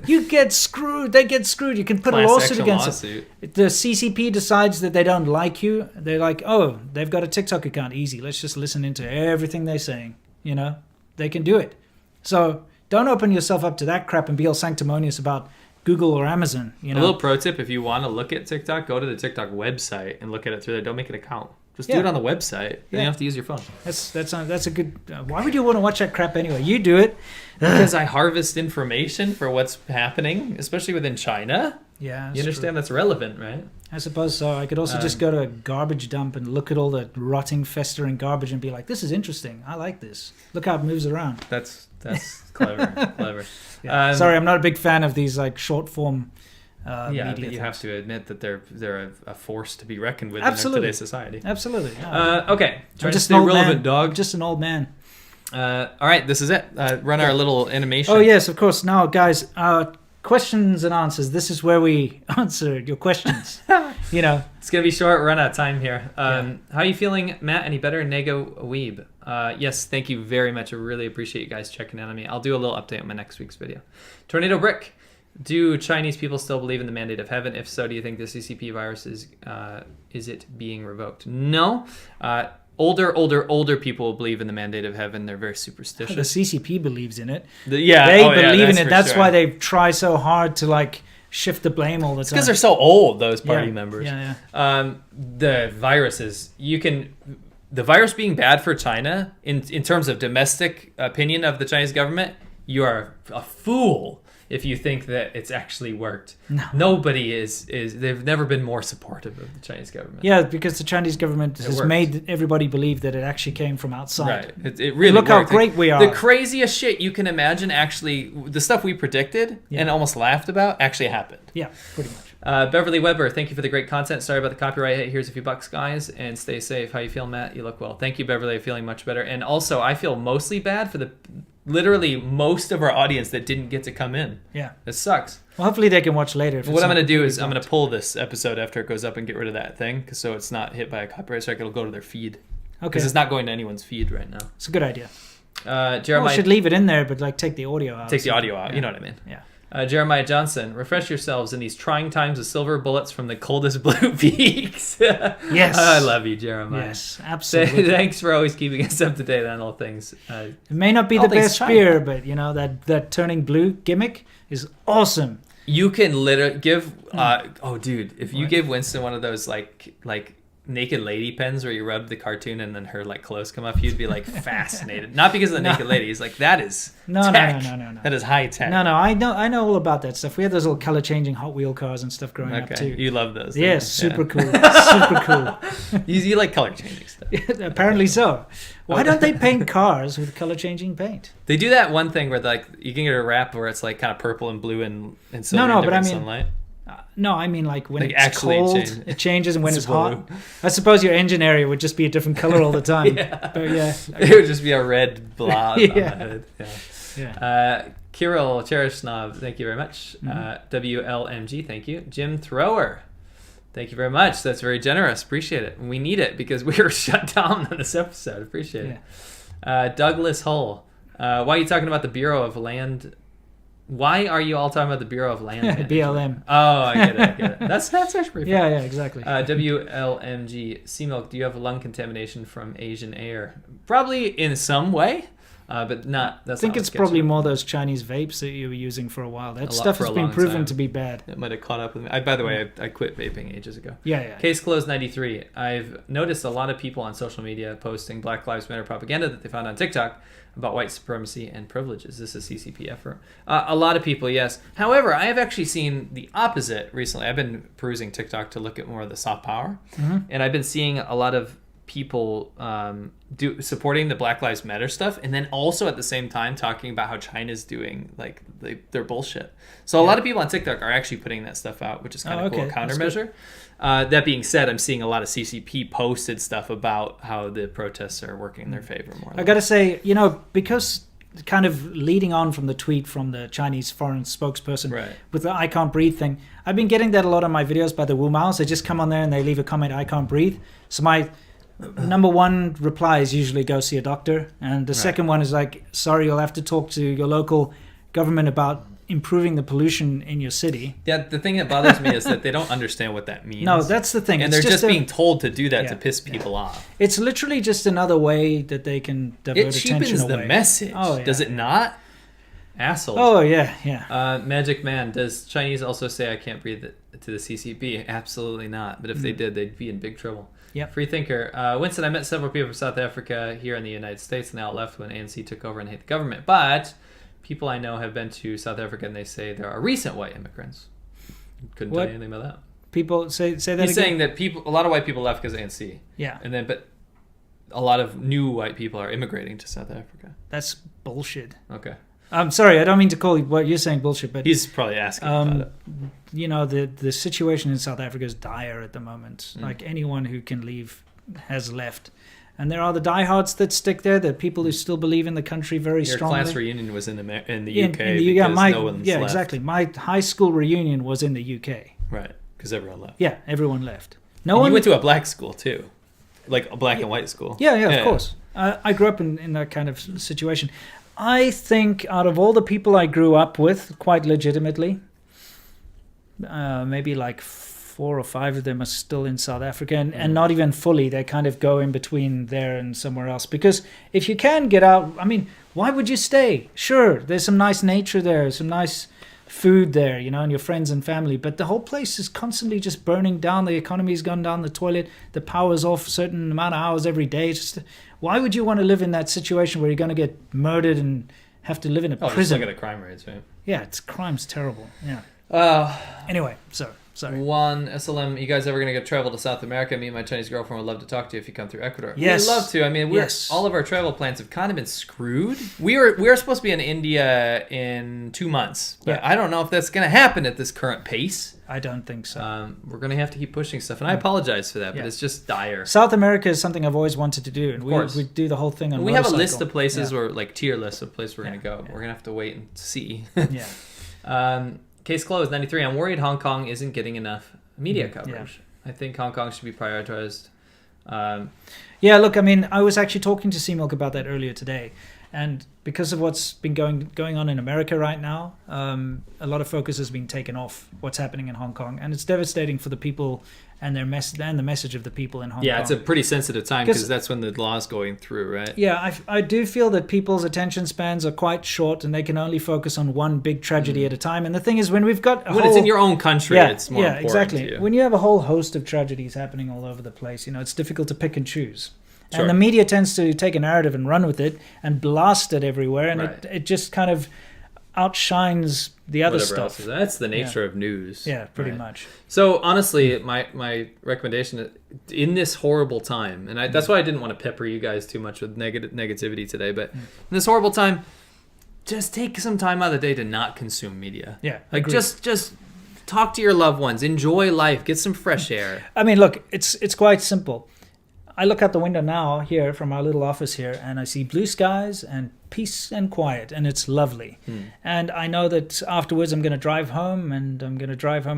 You get screwed. They get screwed. You can put a lawsuit against them. The CCP decides that they don't like you. They're like, oh, they've got a TikTok account. Easy. Let's just listen into everything they're saying. They can do it. So don't open yourself up to that crap and be all sanctimonious about Google or Amazon. A little pro tip: if you want to look at TikTok, go to the TikTok website and look at it through there. Don't make an account. Just do it on the website. You don't have to use your phone. That's a good. Why would you want to watch that crap anyway? You do it because I harvest information for what's happening, especially within China. Yeah, you understand that's relevant, right? I suppose so. I could also just go to a garbage dump and look at all the rotting, festering garbage and be like, "This is interesting. I like this. Look how it moves around." That's clever. Yeah. Sorry, I'm not a big fan of these short form. Media but you have to admit that they're a force to be reckoned with in today's society. Absolutely. Okay, try to just stay relevant, dog. I'm just an old man. All right, this is it. Run our little animation. Oh yes, of course. Now, guys, questions and answers. This is where we answer your questions. It's gonna be short. Run out of time here. How are you feeling, Matt? Any better? Nego Weeb. Yes, thank you very much. I really appreciate you guys checking in on me. I'll do a little update on my next week's video. Tornado Brick. Do Chinese people still believe in the mandate of heaven? If so, do you think the CCP virus is it being revoked? No. Older people believe in the mandate of heaven. They're very superstitious. The CCP believes in it. They believe in it. That's why they try so hard to shift the blame all the time. It's because they're so old, those party members. Yeah. The viruses, the virus being bad for China in terms of domestic opinion of the Chinese government you are a fool if you think that it's actually worked. No. Nobody is. They've never been more supportive of the Chinese government. Yeah, because the Chinese government has made everybody believe that it actually came from outside. Right. It really look worked. how great we are. The craziest shit you can imagine, actually, the stuff we predicted and almost laughed about actually happened. Yeah, pretty much. Beverly Weber, thank you for the great content. Sorry about the copyright hit. Here's a few bucks, guys, and stay safe. How you feel, Matt? You look well. Thank you, Beverly. I'm feeling much better. And also, I feel mostly bad for the literally most of our audience that didn't get to come in. Yeah. It sucks. Well, hopefully they can watch later. What I'm going to do is I'm going to pull this episode after it goes up and get rid of that thing, so it's not hit by a copyright strike. It'll go to their feed. Okay. Because it's not going to anyone's feed right now. It's a good idea. Jeremiah should leave it in there, but like take the audio out. Take the audio out. Yeah. You know what I mean? Yeah. Jeremiah Johnson, refresh yourselves in these trying times with silver bullets from the coldest blue peaks. Yes. I love you, Jeremiah. Yes, absolutely. Thanks for always keeping us up to date on all things. It may not be the best beer, but you know, that turning blue gimmick is awesome. You can literally give, dude, if you give Winston one of those like naked lady pens where you rub the cartoon and then her like clothes come up, you'd be like fascinated. Not because of the naked lady. He's like, that is tech. No. That is high tech. No. I know all about that stuff. We had those little color changing Hot Wheel cars and stuff growing up too. You love those. Yes, super cool. Super cool. You like color changing stuff. Apparently so. Why don't they paint cars with color changing paint? They do that one thing where like you can get a wrap where it's like kind of purple and blue and silver in different sunlight. No, I mean like when like it's cold, it changes, and when it's hot. I suppose your engine area would just be a different color all the time. But it would just be a red blob on the hood. Yeah. Kirill Cherishnov, thank you very much. WLMG, thank you. Jim Thrower, thank you very much. That's very generous. Appreciate it. We need it because we were shut down on this episode. Appreciate it. Douglas Hull, why are you talking about the Bureau of Land? Why are you all talking about the Bureau of Land Management? BLM. Oh, I get it. That's actually pretty fun. Yeah, exactly. WLMG, Sea-Milk, do you have lung contamination from Asian air? Probably in some way, but not. I think it's probably more those Chinese vapes that you were using for a while. That stuff has been proven to be bad. It might have caught up with me. By the way, I quit vaping ages ago. Yeah. Case closed 93. I've noticed a lot of people on social media posting Black Lives Matter propaganda that they found on TikTok about white supremacy and privileges. This is a CCP effort. A lot of people, yes. However, I have actually seen the opposite recently. I've been perusing TikTok to look at more of the soft power, and I've been seeing a lot of people supporting the Black Lives Matter stuff, and then also at the same time talking about how China's doing like their bullshit. So a lot of people on TikTok are actually putting that stuff out, which is kind of cool countermeasure. That being said, I'm seeing a lot of CCP posted stuff about how the protests are working in their favor more. I got to say, because kind of leading on from the tweet from the Chinese foreign spokesperson with the I can't breathe thing, I've been getting that a lot on my videos by the Wu Maos. They just come on there and they leave a comment, I can't breathe. So my number one reply is usually go see a doctor. And the second one is like, sorry, you'll have to talk to your local government about improving the pollution in your city. Yeah, the thing that bothers me is that they don't understand what that means. No, that's the thing. And they're just being told to do that to piss people off. It's literally just another way that they can divert attention away. It cheapens the message. Does it not? Assholes. Oh, yeah. Magic Man, does Chinese also say I can't breathe to the CCP? Absolutely not. But if they did, they'd be in big trouble. Yep. Free thinker. Winston, I met several people from South Africa here in the United States and they all left when ANC took over and hate the government. But people I know have been to South Africa and they say there are recent white immigrants. Couldn't tell you anything about that. People say that He's again? saying that a lot of white people left because of ANC. Yeah. But a lot of new white people are immigrating to South Africa. That's bullshit. Okay. I'm sorry, I don't mean to call what you're saying bullshit, but he's probably asking about it. The situation in South Africa is dire at the moment. Like anyone who can leave has left. And there are the diehards that stick there, the people who still believe in the country very strongly. Your class reunion was in the UK because no one's left. Exactly. My high school reunion was in the UK. Right, because everyone left. Yeah, everyone left. You went to a black school too, like a black and white school. Yeah, of course. I grew up in that kind of situation. I think out of all the people I grew up with, quite legitimately, maybe like 4 or 5 of them are still in South Africa and not even fully. They kind of go in between there and somewhere else. Because if you can get out, I mean, why would you stay? Sure, there's some nice nature there, some nice food there, and your friends and family. But the whole place is constantly just burning down. The economy's gone down the toilet. The power's off a certain amount of hours every day. Why would you want to live in that situation where you're going to get murdered and have to live in a prison. Just look at the crime rates, right? Yeah, crime's terrible. Yeah. Anyway, sorry. Juan SLM, you guys ever going to go travel to South America? Me and my Chinese girlfriend would love to talk to you if you come through Ecuador. Yes. We'd love to. I mean, all of our travel plans have kind of been screwed. We are supposed to be in India in 2 months, but I don't know if that's going to happen at this current pace. I don't think so. We're going to have to keep pushing stuff, and I apologize for that, but it's just dire. South America is something I've always wanted to do, and we do the whole thing on We have a list of places where, like, tier list of places we're going to go. We're going to have to wait and see. Case closed, 93. I'm worried Hong Kong isn't getting enough media coverage. I think Hong Kong should be prioritized. Look, I mean, I was actually talking to C-Milk about that earlier today. And because of what's been going on in America right now, a lot of focus has been taken off what's happening in Hong Kong. And it's devastating for the people and their and the message of the people in Hong Kong. Yeah, it's a pretty sensitive time because that's when the law's going through, right? Yeah, I do feel that people's attention spans are quite short and they can only focus on one big tragedy at a time. And the thing is, when we've got it's in your own country, it's more important exactly. to you. When you have a whole host of tragedies happening all over the place, it's difficult to pick and choose. Sure. And the media tends to take a narrative and run with it and blast it everywhere. And it just kind of outshines the other stuff. That's the nature of news. Yeah, pretty much. So honestly, my recommendation in this horrible time, and that's why I didn't want to pepper you guys too much with negativity today, but in this horrible time, just take some time out of the day to not consume media. Yeah, like just talk to your loved ones, enjoy life, get some fresh air. I mean, look, it's quite simple. I look out the window now here from our little office here, and I see blue skies and peace and quiet, and it's lovely. And I know that afterwards I'm going to drive home,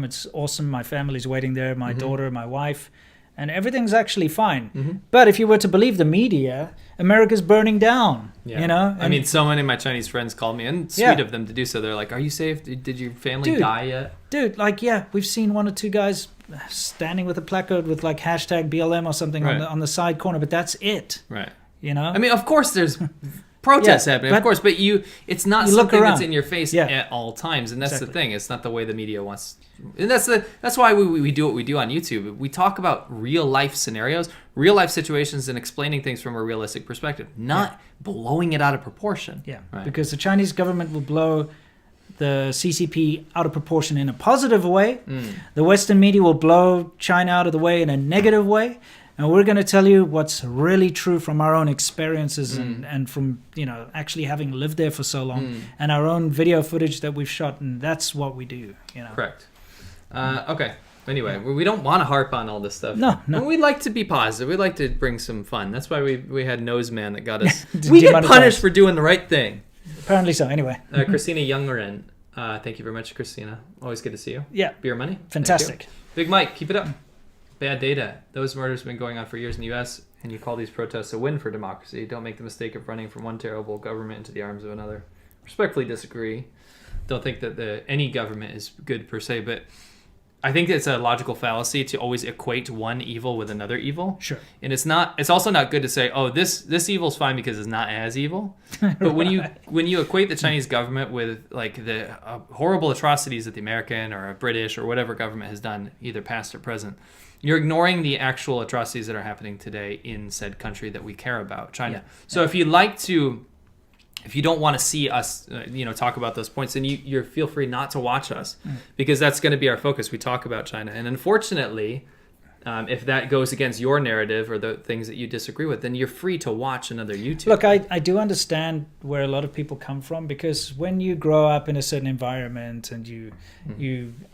It's awesome. My family's waiting there, my daughter, my wife, and everything's actually fine. But if you were to believe the media, America's burning down. Yeah. I mean, so many of my Chinese friends called me, and sweet of them to do so. They're like, "Are you safe? Did your family die yet?" Dude, we've seen one or two guys standing with a placard with like hashtag BLM or something on the side corner, but that's it. Right. I mean, of course there's protests happening, of course, but it's not something that's in your face at all times, and that's the thing. It's not the way the media wants. And that's why we do what we do on YouTube. We talk about real life scenarios, real life situations, and explaining things from a realistic perspective, not blowing it out of proportion. Yeah, because the Chinese government will blow the CCP out of proportion in a positive way. The Western media will blow China out of the way in a negative way. And we're going to tell you what's really true from our own experiences and from, actually having lived there for so long and our own video footage that we've shot. And that's what we do, Correct. Okay. Anyway, we don't want to harp on all this stuff. No. We like to be positive. We like to bring some fun. That's why we had Noseman that got us. We get punished for doing the right thing. Apparently so. Anyway. Christina Youngren. Thank you very much, Christina. Always good to see you. Yeah. Beer money. Fantastic. Big Mike, keep it up. Bad data. Those murders have been going on for years in the U.S., and you call these protests a win for democracy. Don't make the mistake of running from one terrible government into the arms of another. Respectfully disagree. Don't think that any government is good per se, but I think it's a logical fallacy to always equate one evil with another evil. Sure. And it's also not good to say, oh, this evil's fine because it's not as evil. But when you equate the Chinese government with like the horrible atrocities that the American or a British or whatever government has done, either past or present, you're ignoring the actual atrocities that are happening today in said country that we care about, China. Yeah. So if you don't want to see us, talk about those points, then you feel free not to watch us because that's going to be our focus. We talk about China. And unfortunately, if that goes against your narrative or the things that you disagree with, then you're free to watch another YouTube. Look, I do understand where a lot of people come from because when you grow up in a certain environment and you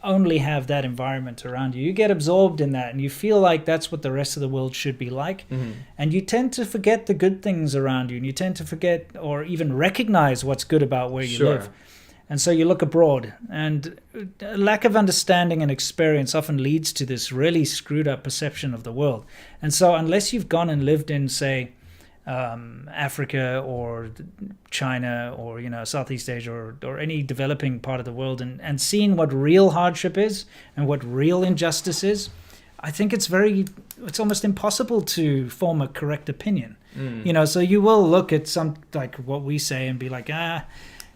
only have that environment around you, you get absorbed in that and you feel like that's what the rest of the world should be like. And you tend to forget the good things around you and you tend to forget or even recognize what's good about where you live. And so you look abroad, and a lack of understanding and experience often leads to this really screwed up perception of the world. And so unless you've gone and lived in, say, Africa or China or, Southeast Asia or any developing part of the world and seen what real hardship is and what real injustice is, I think it's almost impossible to form a correct opinion. So you will look at some, like what we say and be like,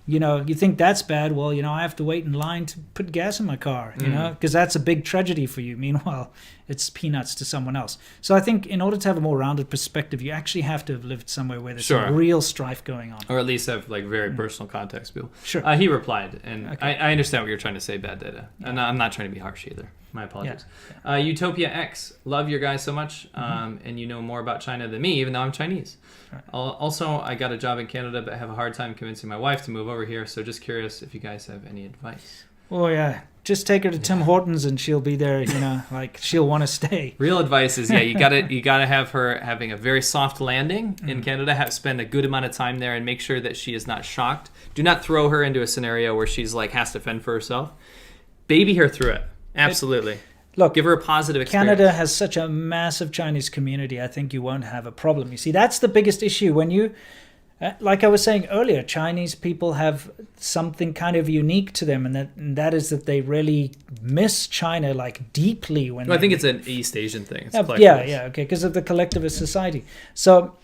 You think that's bad. Well, I have to wait in line to put gas in my car, because that's a big tragedy for you. Meanwhile, it's peanuts to someone else. So I think in order to have a more rounded perspective, you actually have to have lived somewhere where there's some real strife going on. Or at least have like very personal context, people. Sure. He replied, and I understand what you're trying to say, Bad Data. And I'm not trying to be harsh either. My apologies. Yeah. Utopia X, love your guys so much, and you know more about China than me, even though I'm Chinese. Right. Also, I got a job in Canada, but I have a hard time convincing my wife to move over here, so just curious if you guys have any advice. Oh, yeah. Just take her to Tim Hortons and she'll be there, like she'll want to stay. Real advice is, you gotta have her having a very soft landing in Canada, spend a good amount of time there and make sure that she is not shocked. Do not throw her into a scenario where she's like has to fend for herself. Baby her through it. Absolutely. Look, give her a positive experience. Canada has such a massive Chinese community. I think you won't have a problem. You see, that's the biggest issue. When you, like I was saying earlier, Chinese people have something kind of unique to them, and that is that they really miss China like deeply. I think it's an East Asian thing. Because of the collectivist society. So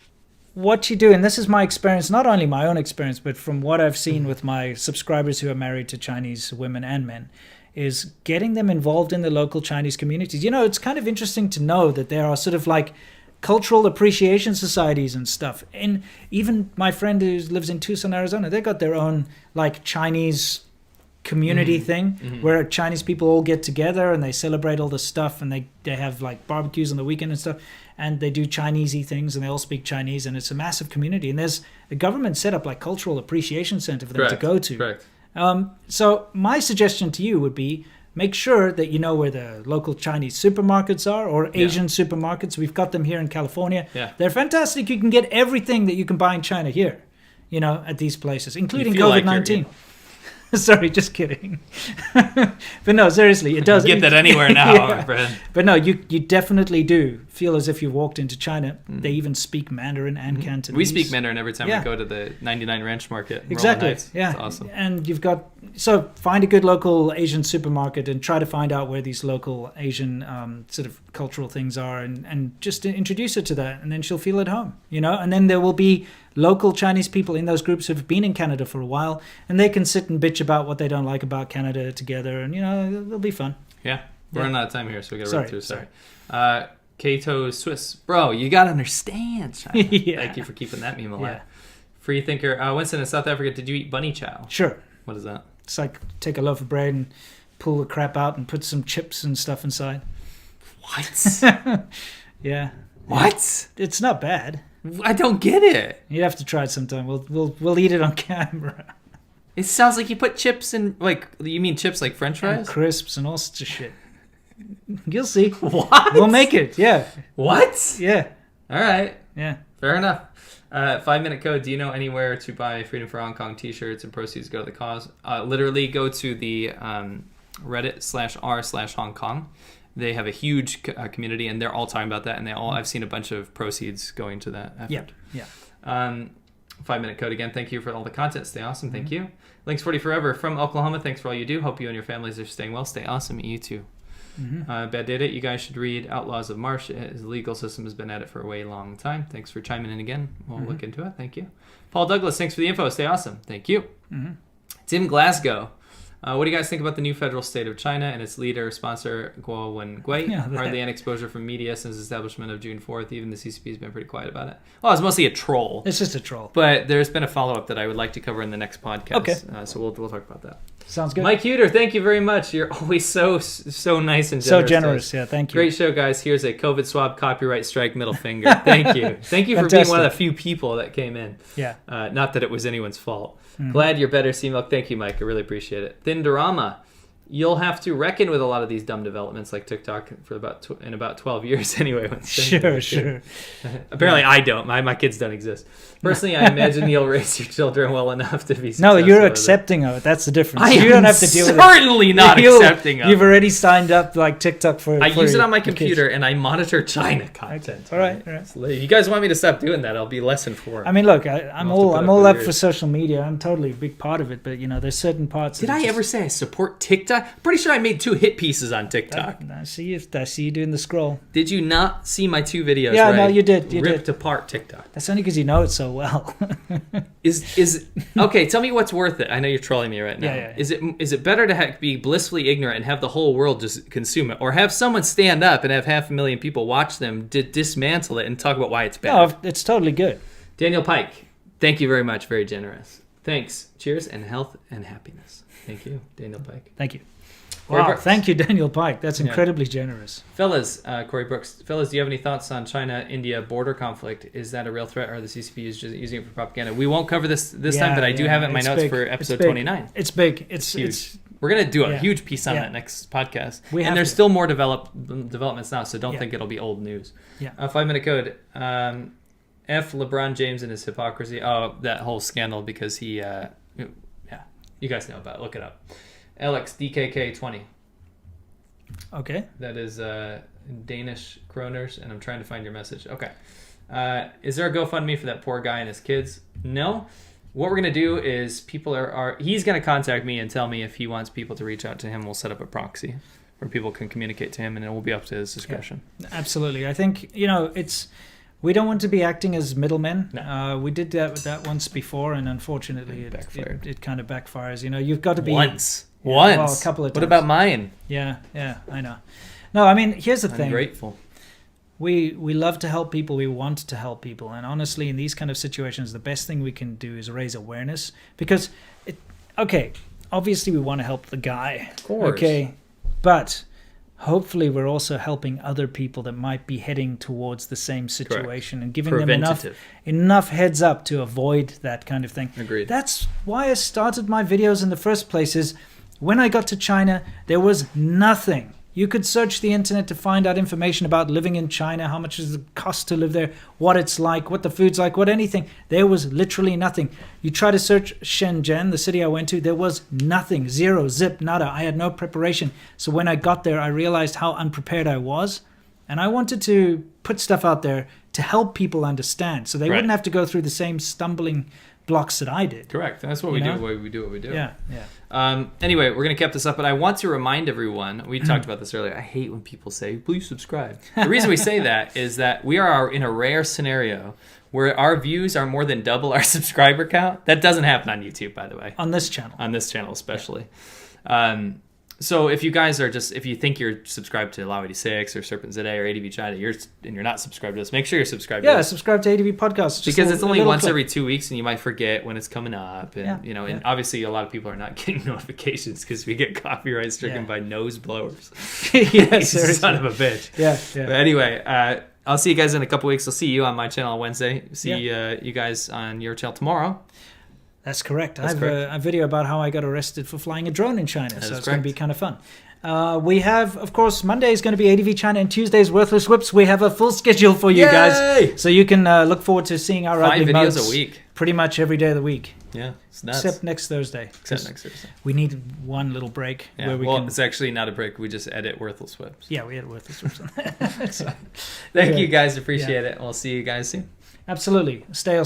what you do, and this is my experience, not only my own experience, but from what I've seen with my subscribers who are married to Chinese women and men, is getting them involved in the local Chinese communities. It's kind of interesting to know that there are sort of like cultural appreciation societies and stuff. And even my friend who lives in Tucson, Arizona, they got their own like Chinese community thing where Chinese people all get together and they celebrate all this stuff, and they have like barbecues on the weekend and stuff, and they do Chinese-y things and they all speak Chinese, and it's a massive community. And there's a government set up like cultural appreciation center for them to go to. Correct. So my suggestion to you would be make sure that you know where the local Chinese supermarkets are, or Asian supermarkets. We've got them here in California. Yeah. They're fantastic. You can get everything that you can buy in China here, at these places, including COVID-19. Sorry, just kidding. But no, seriously, it does. You get that anywhere now, Brad. But no, you definitely do feel as if you walked into China. They even speak Mandarin and Cantonese. We speak Mandarin every time we go to the 99 Ranch Market. Exactly. Yeah. It's awesome. And so find a good local Asian supermarket and try to find out where these local Asian sort of cultural things are, and just introduce her to that, and then she'll feel at home, and then there will be local Chinese people in those groups who've been in Canada for a while, and they can sit and bitch about what they don't like about Canada together, and it'll be fun. Yeah, we're running out of time here, so we gotta run through. Sorry. Kato Swiss, bro, you gotta understand China. Thank you for keeping that meme alive. Free thinker, Winston in South Africa. Did you eat bunny chow? Sure. What is that? It's like take a loaf of bread and pull the crap out and put some chips and stuff inside. What? Yeah. What? It's not bad. I don't get it. You'd have to try it sometime. We'll eat it on camera. It sounds like you put chips in, like, you mean chips like French fries? And crisps and all sorts of shit. You'll see. What? We'll make it, yeah. What? Yeah. All right. Yeah. Fair enough. 5-minute code. Do you know anywhere to buy Freedom for Hong Kong t-shirts and proceeds go to the cause? Literally go to the Reddit/r/Hong Kong. They have a huge community, and they're all talking about that, and I've seen a bunch of proceeds going to that effort. Yeah. 5-minute code again. Thank you for all the content. Stay awesome. Thank you. Links 40 Forever from Oklahoma. Thanks for all you do. Hope you and your families are staying well. Stay awesome. You too. Bad Data. You guys should read Outlaws of Marsh. His legal system has been at it for a way long time. Thanks for chiming in again. We'll look into it. Thank you. Paul Douglas. Thanks for the info. Stay awesome. Thank you. Tim Glasgow. What do you guys think about the new federal state of China and its leader, sponsor, Guo Wengui? Hardly any exposure from media since the establishment of June 4th. Even the CCP has been pretty quiet about it. Well, it's mostly a troll. It's just a troll. But there's been a follow-up that I would like to cover in the next podcast. Okay. So we'll talk about that. Sounds good. Mike Huter, thank you very much. You're always so nice and generous. So generous, yeah, thank you. Great show, guys. Here's a COVID swab copyright strike middle finger. Thank you. Thank you for being one of the few people that came in. Yeah. Not that it was anyone's fault. Glad you're better, C-Milk. Thank you, Mike. I really appreciate it. Thindorama. You'll have to reckon with a lot of these dumb developments like TikTok for in about 12 years anyway. Sure. Apparently I don't. My kids don't exist. Personally, I imagine you'll raise your children well enough to be successful. No, you're accepting of it. That's the difference. You don't have to deal with it. Certainly not accepting of it. You've already signed up like TikTok for I use it on my computer and I monitor China content. Okay. All right. So if you guys want me to stop doing that, I'll be less informed. I mean, look, I'm all up for social media. I'm totally a big part of it, but there's certain parts. Did I ever say I support TikTok? Pretty sure I made 2 hit pieces on TikTok. I see you doing the scroll. Did you not see my 2 videos? Yeah, no, you did. Ripped apart TikTok. That's only because you know it so well. Is okay? Tell me what's worth it. I know you're trolling me right now. Yeah. Is it better to be blissfully ignorant and have the whole world just consume it, or have someone stand up and have 500,000 people watch them dismantle it and talk about why it's bad? No, it's totally good. Daniel Pike, thank you very much. Very generous. Thanks. Cheers and health and happiness. Thank you, Daniel Pike. Thank you. Wow, thank you, Daniel Pike. That's incredibly generous. Fellas, Corey Brooks, do you have any thoughts on China-India border conflict? Is that a real threat, or are the CCP just using it for propaganda? We won't cover this time, but I do have it in my notes for episode 29. It's big. It's huge. We're going to do a huge piece on that next podcast. And there's still more developments now, so don't think it'll be old news. Yeah. 5-minute code. F. LeBron James and his hypocrisy. Oh, that whole scandal because he... you guys know about it. Look it up. LXDKK20. Okay. That is Danish kroners, and I'm trying to find your message. Okay. Is there a GoFundMe for that poor guy and his kids? No. What we're going to do is he's going to contact me and tell me if he wants people to reach out to him. We'll set up a proxy where people can communicate to him, and it will be up to his discretion. Yeah, absolutely. I think, we don't want to be acting as middlemen. No. We did that once before, and unfortunately it kind of backfires. You've got to be... Once. Well, a couple of times. What about mine? Yeah, I know. No, I mean, here's the thing. I'm grateful. We love to help people. We want to help people. And honestly, in these kind of situations, the best thing we can do is raise awareness. Because, obviously we want to help the guy. Of course. Okay, but... hopefully we're also helping other people that might be heading towards the same situation. Correct. And giving them enough heads up to avoid that kind of thing. Agreed. That's why I started my videos in the first place. Is when I got to China, there was nothing. You could search the internet to find out information about living in China, how much does it cost to live there, what it's like, what the food's like, what anything. There was literally nothing. You try to search Shenzhen, the city I went to, there was nothing, zero, zip, nada. I had no preparation. So when I got there, I realized how unprepared I was. And I wanted to put stuff out there to help people understand so they wouldn't have to go through the same stumbling blocks that I did. Correct. That's what we do. We do what we do. Yeah. Anyway, we're going to keep this up, but I want to remind everyone, we talked about this earlier, I hate when people say, please subscribe. The reason we say that is that we are in a rare scenario where our views are more than double our subscriber count. That doesn't happen on YouTube, by the way. On this channel. On this channel, especially. Yeah. So if you guys are if you think you're subscribed to ADVChina or SerpentZA or ADVChina, you're not subscribed to us, make sure you're subscribed to us. Yeah, subscribe to ADV Podcast. Because it's only once every 2 weeks, and you might forget when it's coming up. And, and obviously a lot of people are not getting notifications because we get copyright stricken by nose blowers. Yes, son of a bitch. Yeah. But anyway, I'll see you guys in a couple weeks. I'll see you on my channel on Wednesday. See you guys on your channel tomorrow. That's correct. I have a video about how I got arrested for flying a drone in China, so it's going to be kind of fun. We have, of course, Monday is going to be ADVChina and Tuesday's Worthless Whips. We have a full schedule for you guys, so you can look forward to seeing our ugly mugs 5 videos a week, pretty much every day of the week. Yeah, it's nuts. Except next Thursday. We need one little break. Yeah. Where we can... it's actually not a break. We just edit Worthless Whips. Yeah, we edit Worthless Whips. Thank you guys. Appreciate it. We'll see you guys soon. Absolutely. Stay awesome.